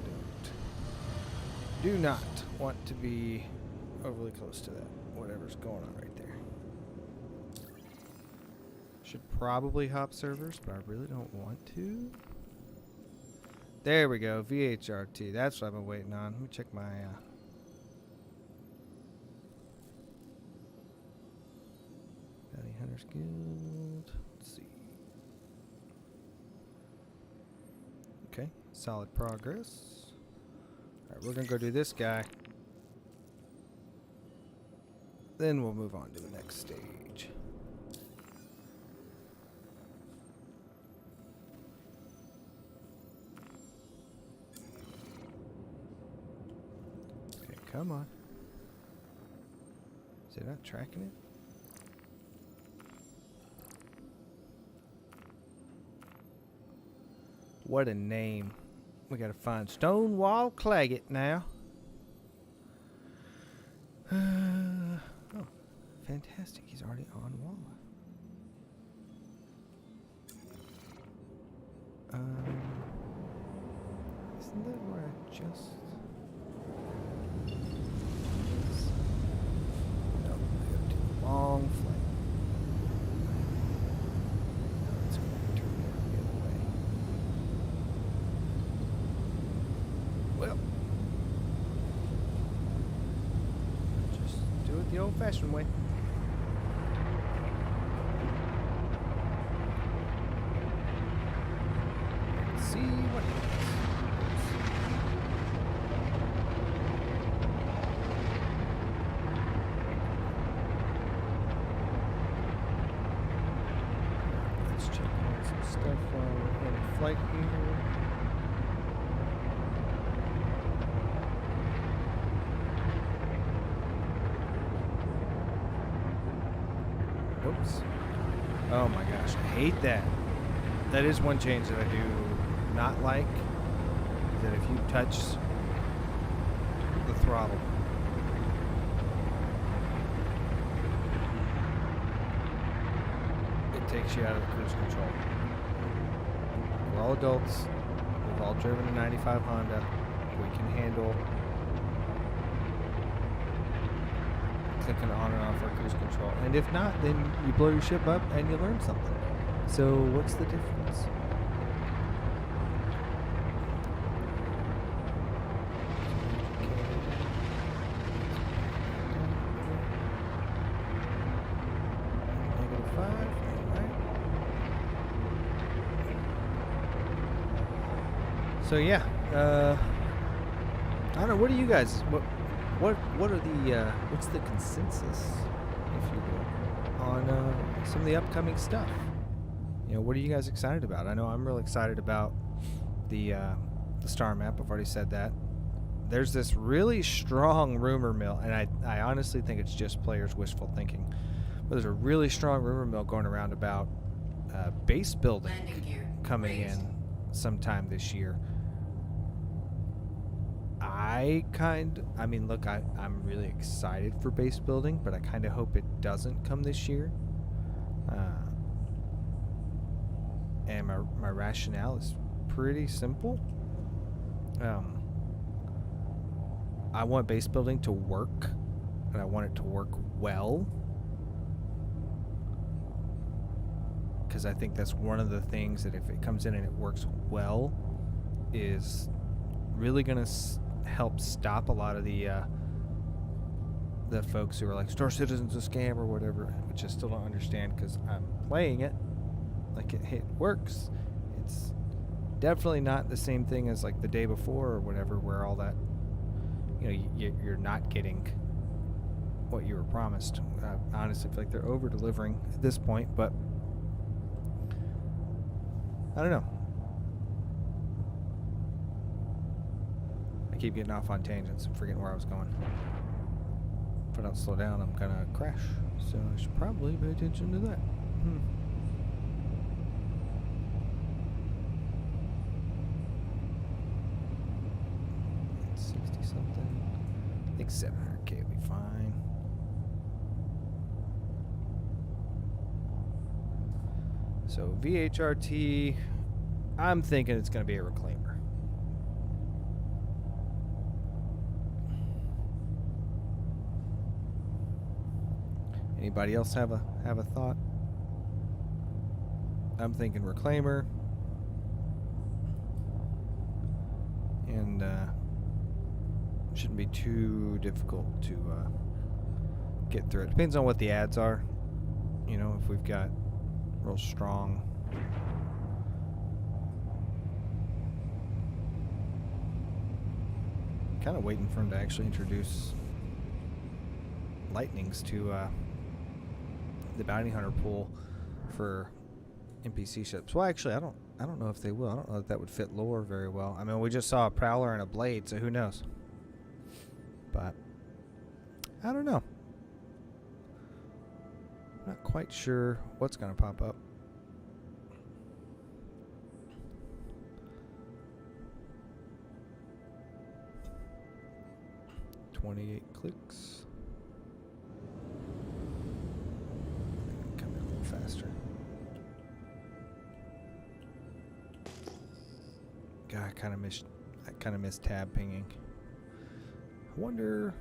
do not want to be overly close to that, whatever's going on right there. Should probably hop servers, but I really don't want to. There we go, VHRT. That's what I've been waiting on. Let me check my Bounty Hunters Guild. Let's see. Okay, solid progress. Alright, we're gonna go do this guy. Then we'll move on to the next stage. Okay, come on. Is it not tracking it? What a name. We gotta find Stonewall Claggett now. Oh, fantastic. He's already on Walla. Isn't that where I just... No, I got too long flight. No, it's going to turn around the other way. Well, just do it the old-fashioned way. Let's see what happens. Let's check out some stuff while we're in flight here. Oops. Oh my gosh, I hate that. That is one change that I do not like. Is that if you touch the throttle, it takes you out of the cruise control. We're all adults. We've all driven a 95 Honda. We can handle clicking on and off our cruise control. And if not, then you blow your ship up and you learn something. So what's the difference? -5, right? So yeah, I don't know. What do you guys? What are the what's the consensus, if you will, on some of the upcoming stuff? You know, what are you guys excited about? I know I'm real excited about the star map. I've already said that. There's this really strong rumor mill, and I honestly think it's just players' wishful thinking. But there's a really strong rumor mill going around about base building Landing gear coming raised. in sometime this year. I mean, look, I'm really excited for base building, but I kind of hope it doesn't come this year. And my rationale is pretty simple. I want base building to work, and I want it to work well. Because I think that's one of the things that if it comes in and it works well, is really going to help stop a lot of the folks who are like Star Citizen's a scam or whatever, which I still don't understand because I'm playing it. Like it works. It's definitely not the same thing as like the day before or whatever, where all that, you know, you're not getting what you were promised. I honestly feel like they're over delivering at this point, but I don't know. I keep getting off on tangents and forgetting where I was going. If I don't slow down, I'm gonna crash. So I should probably pay attention to that. 60 something. I think 700K will be fine. So VHRT, I'm thinking it's going to be a reclaimer. Anybody else have a thought? I'm thinking reclaimer. And shouldn't be too difficult to get through it. Depends on what the ads are. You know, if we've got real strong kind of waiting for him to actually introduce lightnings to the bounty hunter pool for NPC ships. Well, actually, I don't know if they will. I don't know if that would fit lore very well. I mean, we just saw a prowler and a blade, so who knows? But I don't know. Not quite sure what's going to pop up. $28 clicks. Come in a little faster. God, I kind of missed tab pinging. I wonder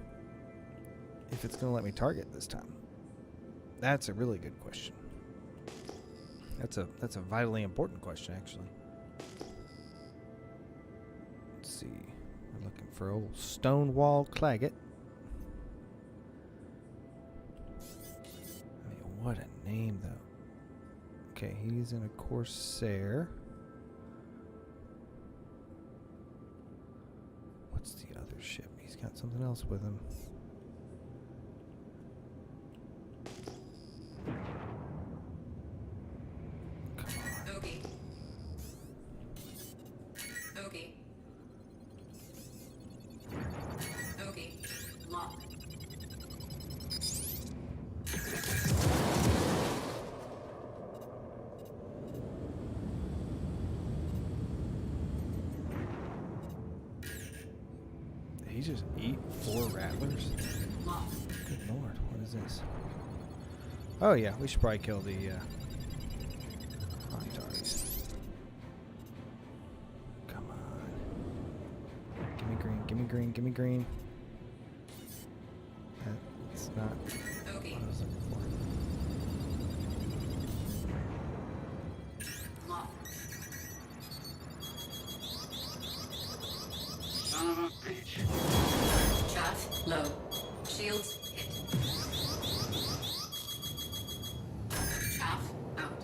if it's going to let me target this time. That's a really good question. That's a vitally important question, actually. Let's see. We're looking for old Stonewall Claggett. I mean, what a name, though. Okay, he's in a Corsair. What's the other ship? He's got something else with him. He just eat 4 rattlers? Good lord, what is this? Oh yeah, we should probably kill the Montaris. Come on. Give me green, give me green, give me green. That's not what I was looking for. Son of a bitch. Charge low. Shields hit. Chaff out.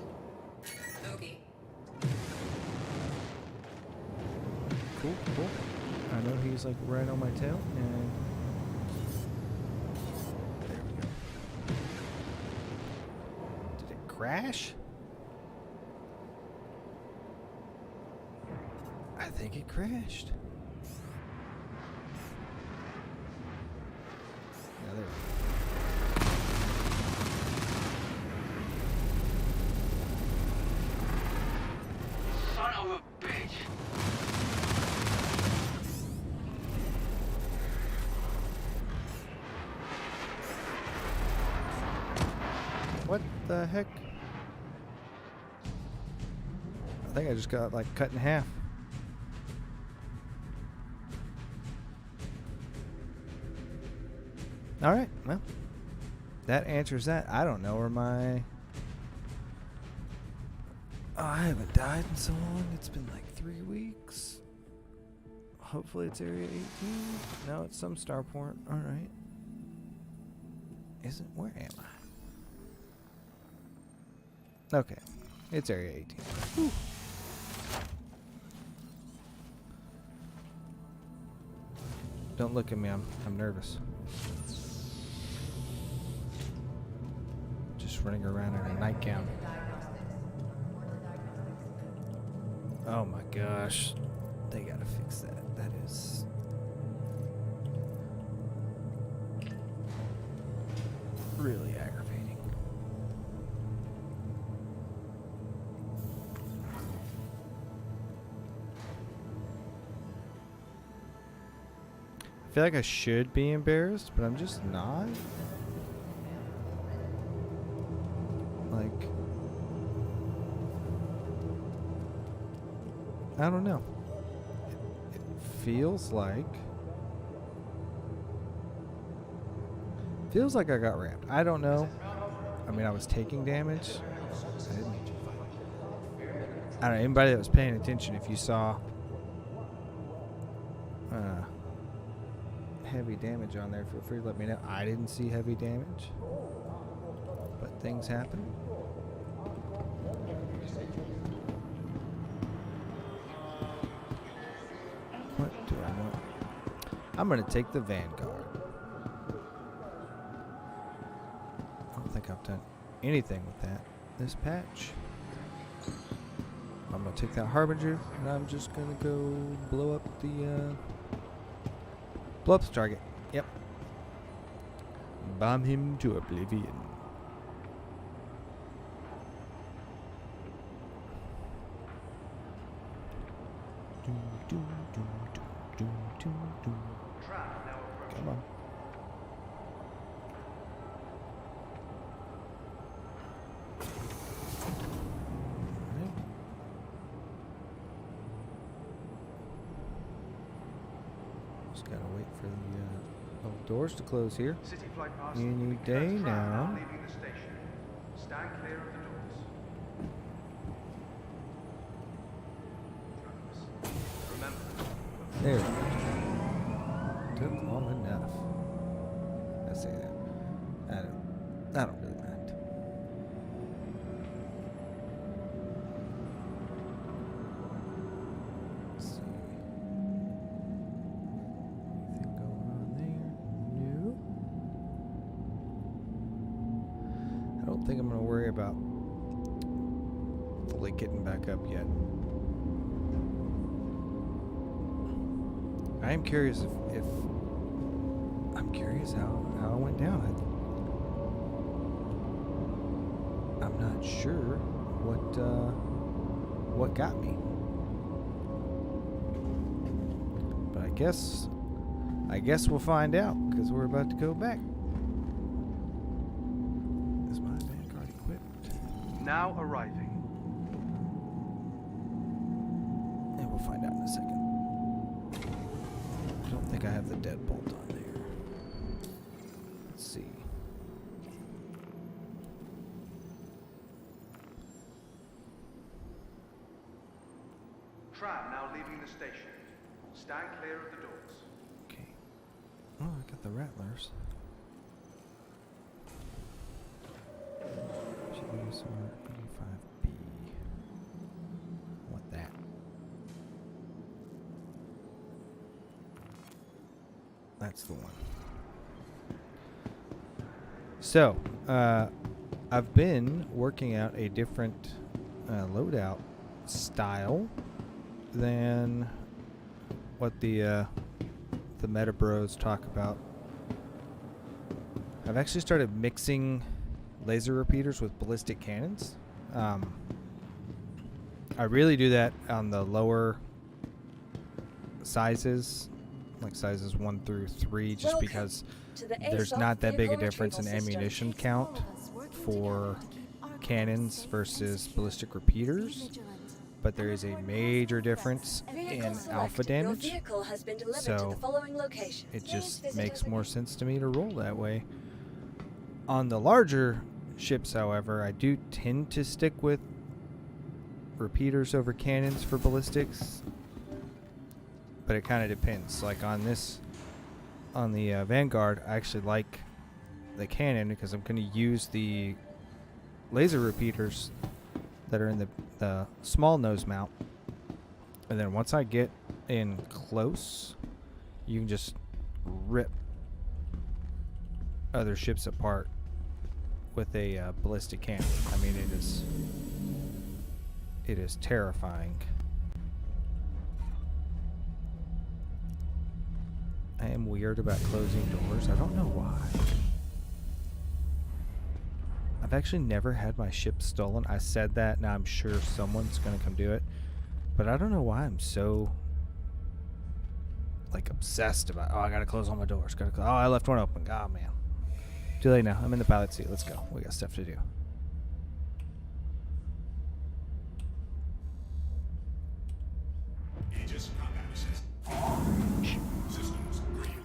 Okay. Cool, cool. I know he's like right on my tail, and there we go. Did it crash? I think it crashed. Yeah, there we go. Son of a bitch. What the heck? I think I just got like cut in half. All right, well, that answers that. I don't know where my... Oh, I haven't died in so long. It's been like 3 weeks. Hopefully it's Area 18. No, it's some starport. All right. Isn't... Where am I? Okay, it's Area 18. Whew. Don't look at me. I'm nervous. Just running around in a nightgown. Oh my gosh, they gotta fix that. That is... I feel like I should be embarrassed, but I'm just not. Like, I don't know. It feels like I got rammed. I don't know. I mean, I was taking damage. I didn't. I don't know. Anybody that was paying attention, if you saw heavy damage on there, feel free to let me know. I didn't see heavy damage, but things happen. What do I want? I'm gonna take the Vanguard. I don't think I've done anything with that this patch. I'm gonna take that Harbinger, and I'm just gonna go blow up the target. Yep. Bomb him to oblivion. Come on. Just gotta wait for the doors to close here. City flight pass. Any day now. Leaving the station. Stand clear of the doors. Remember. There we go. Took long enough. I say that. I don't really mind. Let's see. Anything going on there? No. I don't think I'm going to worry about fully getting back up yet. I am curious if I'm curious how it went down. I'm not sure what got me, but I guess we'll find out because we're about to go back. Is my Vanguard equipped? Now arriving. And we'll find out in a second. I don't think I have the deadbolt on there. Let's see. Tram now leaving the station. Stand clear of the doors. Okay. Oh, I got the Rattlers. GSR 85B. Want that. That's the one. So, I've been working out a different loadout style than what the meta bros talk about. I've actually started mixing laser repeaters with ballistic cannons. I really do that on the lower sizes, like sizes 1 through 3, just Welcome because to the there's ASOS not that big a vehicle difference in retrieval system. ammunition count for cannons versus ballistic repeaters, but there is a major difference Vehicle in selected. alpha damage, Your vehicle has been delivered so to the following location. it Please just visit makes over more there. sense to me to roll that way. On the larger ships, however, I do tend to stick with repeaters over cannons for ballistics, but it kind of depends. Like on the Vanguard, I actually like the cannon because I'm going to use the laser repeaters that are in the small nose mount, and then once I get in close, you can just rip other ships apart with a ballistic cannon. I mean, it is terrifying. I am weird about closing doors. I don't know why. I've actually never had my ship stolen. I said that, now I'm sure someone's going to come do it. But I don't know why I'm so like obsessed about. Oh, I gotta close all my doors. Oh, I left one open. Oh man. Too late now. I'm in the pilot seat. Let's go. We got stuff to do. Aegis combat assist. Systems green.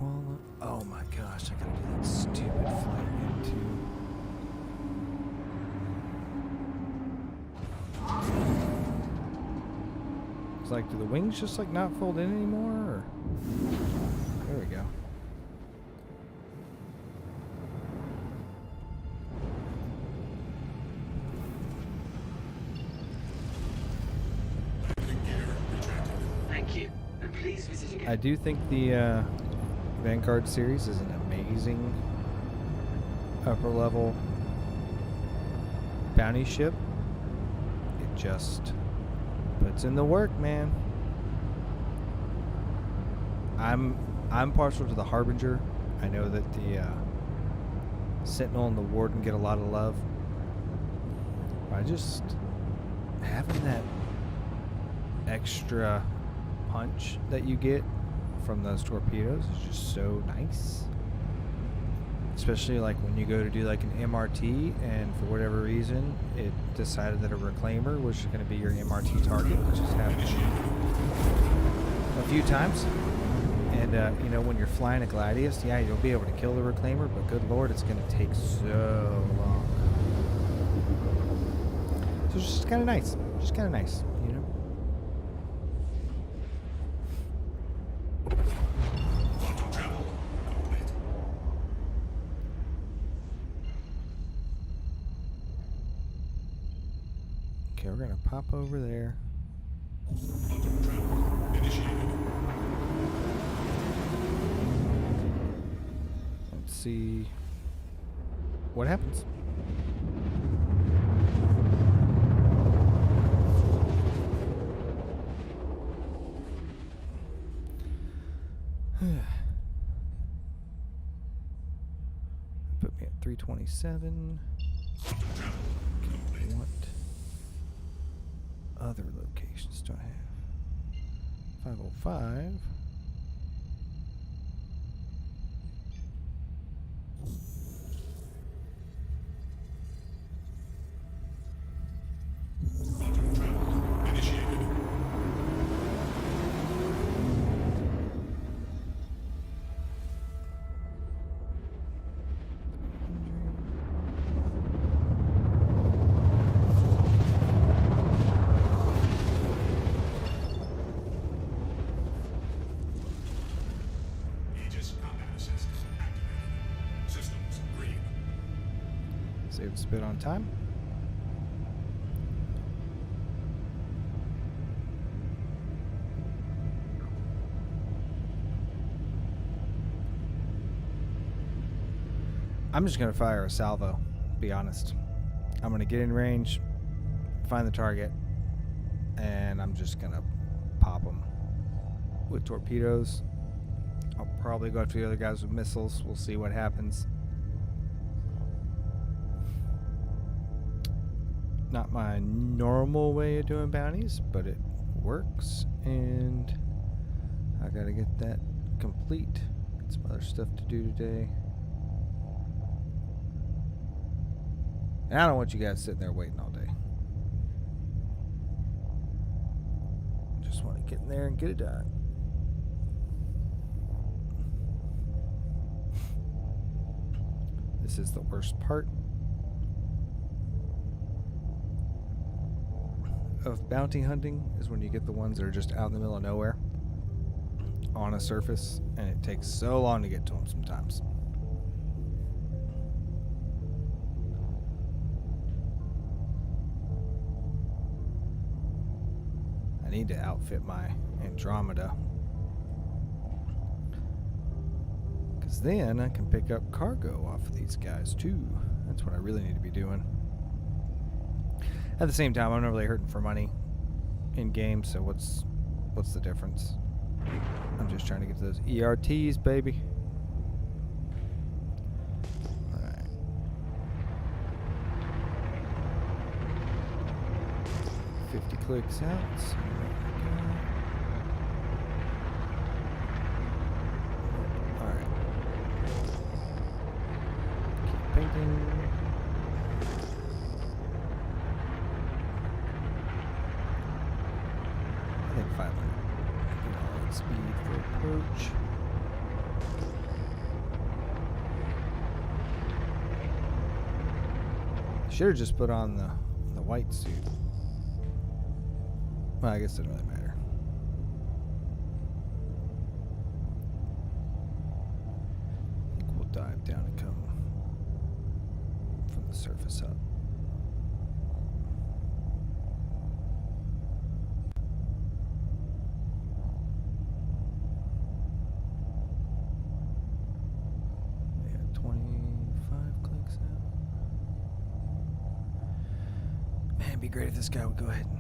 Well, oh my gosh, I gotta do that stupid flight into. It's like, do the wings just like not fold in anymore? Or? There we go. Thank you. And please visit again. I do think the Vanguard series is an amazing upper level bounty ship. It just puts in the work, man. I'm partial to the Harbinger. I know that the Sentinel and the Warden get a lot of love. I just having that extra punch that you get from those torpedoes is just so nice. Especially like when you go to do like an MRT and for whatever reason it decided that a reclaimer was going to be your MRT target, which has happened a few times. And you know, when you're flying a Gladius, yeah, you'll be able to kill the reclaimer, but good lord, it's going to take so long. So it's just kind of nice. Just kind of nice, you know? Quantum travel complete. Okay, we're going to pop over there. Quantum travel initiated. Let's see what happens. Put me at 327. Quantum travel complete. What other locations do I have? 505. Quantum travel initiated. Aegis combat assist activated. Systems green. Save the spit on time. I'm just gonna fire a salvo, be honest. I'm gonna get in range, find the target, and I'm just gonna pop them with torpedoes. I'll probably go after the other guys with missiles. We'll see what happens. Not my normal way of doing bounties, but it works, and I gotta get that complete. Got some other stuff to do today. And I don't want you guys sitting there waiting all day. Just want to get in there and get it done. This is the worst part of bounty hunting, is when you get the ones that are just out in the middle of nowhere on a surface, and it takes so long to get to them sometimes. I need to outfit my Andromeda, because then I can pick up cargo off of these guys too. That's what I really need to be doing. At the same time, I'm not really hurting for money in game, so what's the difference? I'm just trying to get to those ERTs, baby. Alright. 50 clicks out. Let's see what we got. 500. Speed for approach. Should have just put on the white suit. Well, I guess it doesn't really matter. I think we'll dive down and come from the surface up. Yeah, 25 clicks now. Man, it'd be great if this guy would go ahead and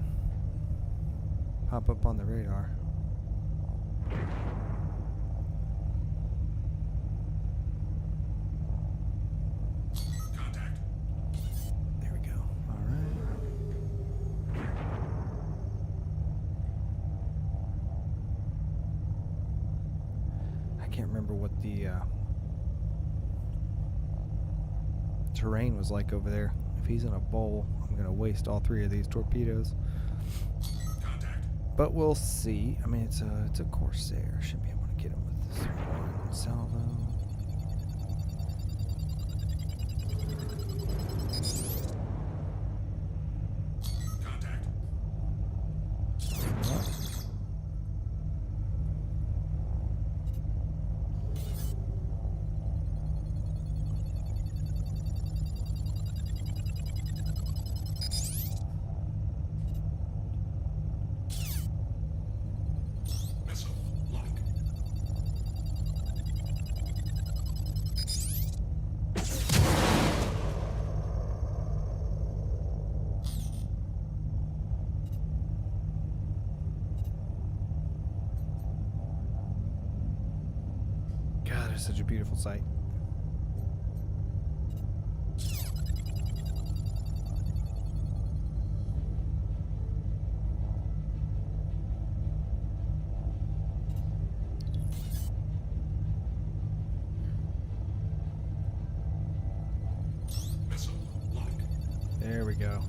pop up on the radar. Contact. There we go. All right. I can't remember what the terrain was like over there. If he's in a bowl, I'm going to waste all 3 of these torpedoes. Contact. But we'll see. I mean, it's a Corsair. Should be able to get him with this one salvo. Contact. Missile lock. God, it's such a beautiful sight. Missile lock. There we go.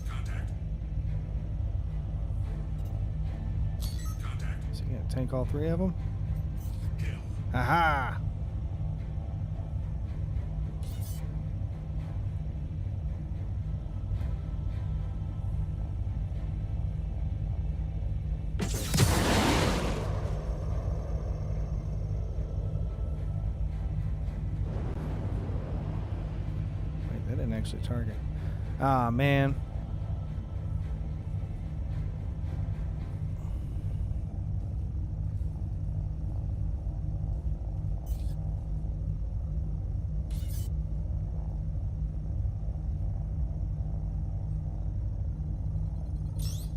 Contact. Contact. So you gonna tank all 3 of them? Kill. Aha! Wait, that didn't actually target. Ah, man.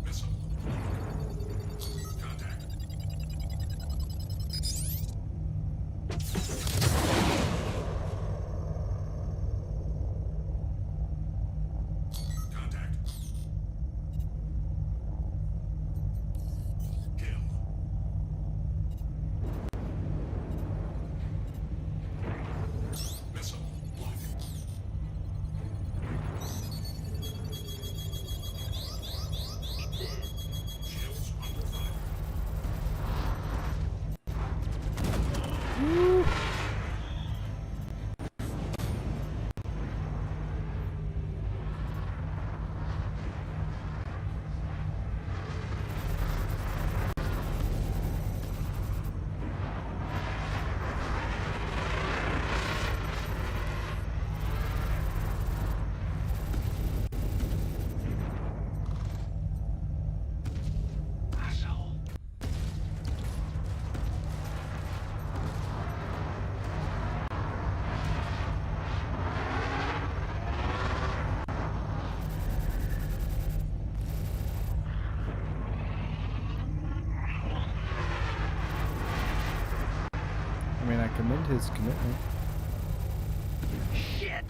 Missile lock. Contact. Contact. I mean, I commend his commitment. Shit!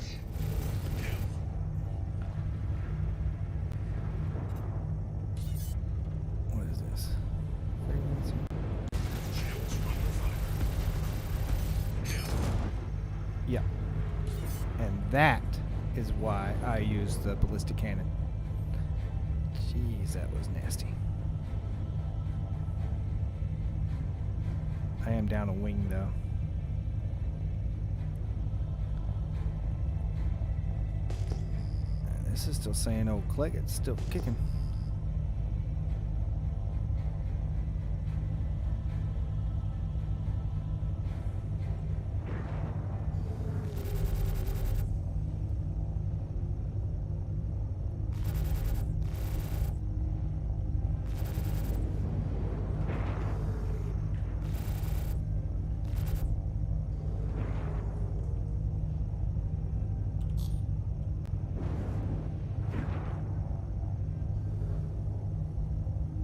What is this? Shields under fire. Yeah. And that is why I use the ballistic cannon. Jeez, that was nasty. I am down a wing, though. And this is still saying old Cleggett's still kicking.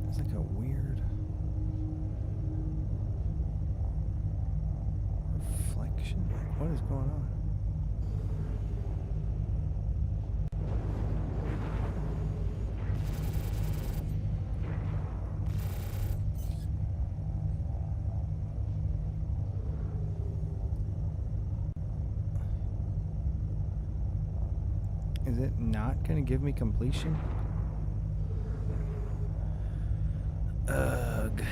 It's like a weird reflection. Like, what is going on? Is it not going to give me completion? Ugh.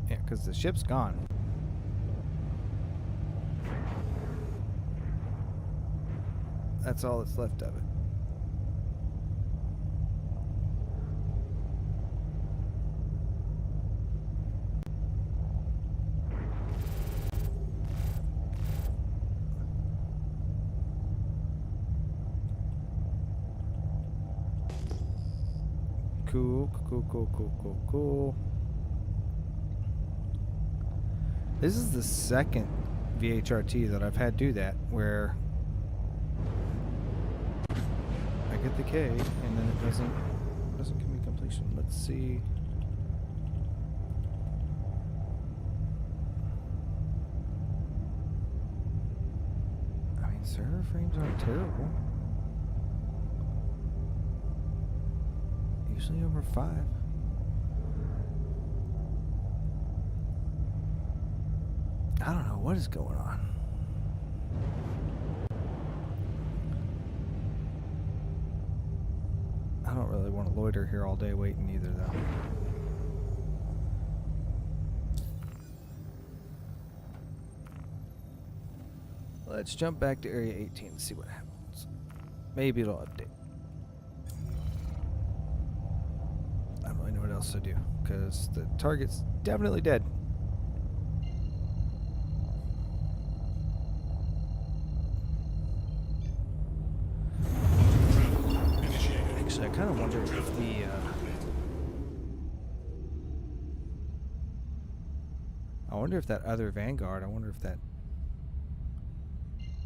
Yeah, because the ship's gone. That's all that's left of it. Cool. This is the second VHRT that I've had do that, where I get the K and then it doesn't give me completion. Let's see. I mean, server frames aren't terrible. Usually over 5. I don't know what is going on. I don't really want to loiter here all day waiting either, though. Let's jump back to Area 18 and see what happens. Maybe it'll update. I don't really know what else to do, because the target's definitely dead. Actually, I kind of wonder if the I wonder if that other Vanguard, I wonder if that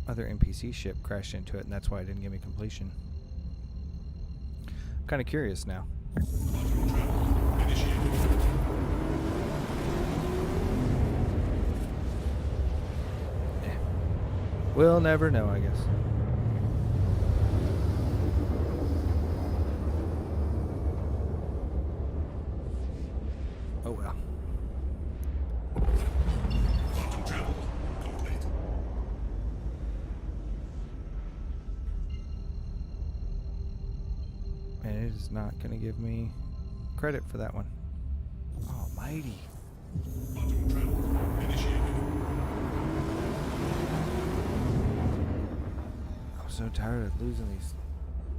other NPC ship crashed into it and that's why it didn't give me completion. I'm kind of curious now. Yeah. We'll never know, I guess. Oh well. Travel complete. And it is not going to give me credit for that one. Almighty. Quantum travel initiated. I'm so tired of losing these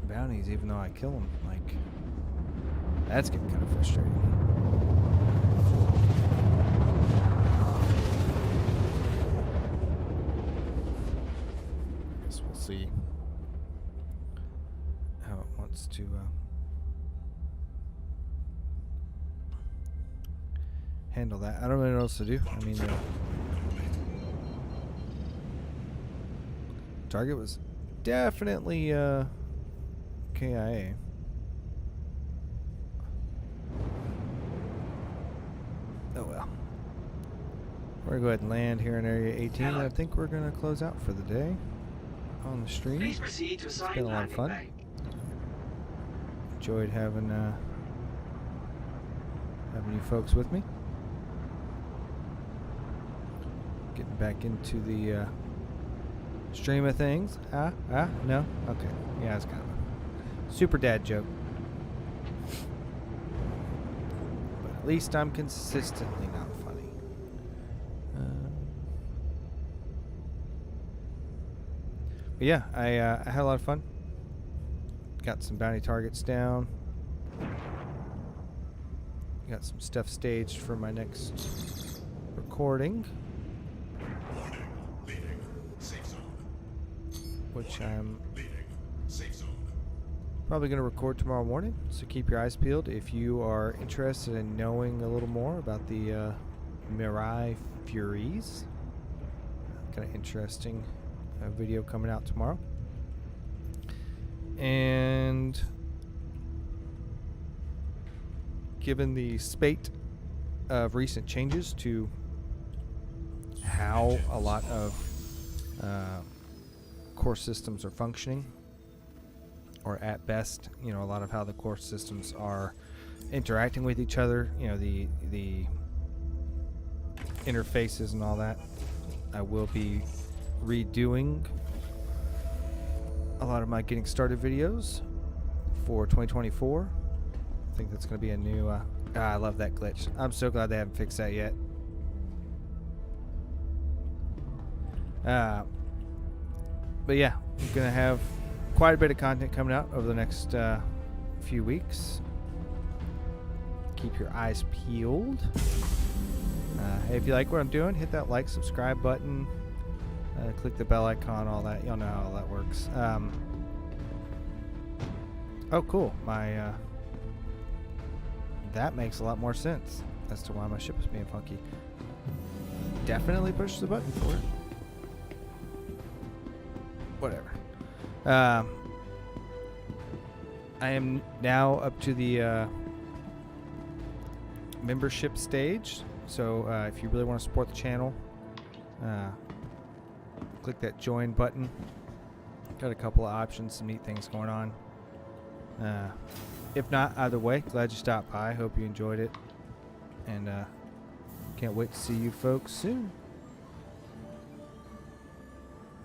bounties even though I kill them. Like, that's getting kind of frustrating. Guess we'll see how it wants to handle that. I don't really know what else to do. I mean, the target was definitely KIA. Oh well. We're going to go ahead and land here in Area 18. And I think we're going to close out for the day on the stream. Please proceed to It's assigned been a lot of landing fun. bay. Enjoyed having you folks with me. Getting back into the stream of things. No? Okay. Yeah, it's kind of a super dad joke. But at least I'm consistently not funny. But yeah, I had a lot of fun. Got some bounty targets down. Got some stuff staged for my next recording, Warning. Leaving. Safe zone. which I'm Leaving. Safe zone. probably going to record tomorrow morning. So keep your eyes peeled if you are interested in knowing a little more about the Mirai Furies. Kind of interesting video coming out tomorrow. And given the spate of recent changes to how a lot of core systems are functioning, or at best, a lot of how the core systems are interacting with each other, the interfaces and all that, I will be redoing a lot of my getting started videos for 2024. I think that's going to be a new I love that glitch. I'm so glad they haven't fixed that yet. But yeah, I'm going to have quite a bit of content coming out over the next few weeks. Keep your eyes peeled. Hey, if you like what I'm doing, hit that like, subscribe button. Click the bell icon, all that. Y'all know how all that works. Oh, cool. My that makes a lot more sense as to why my ship is being funky. Definitely push the button for it. Whatever. I am now up to the membership stage. So if you really want to support the channel, click that join button. Got a couple of options, some neat things going on. If not, either way, glad you stopped by. Hope you enjoyed it. And can't wait to see you folks soon.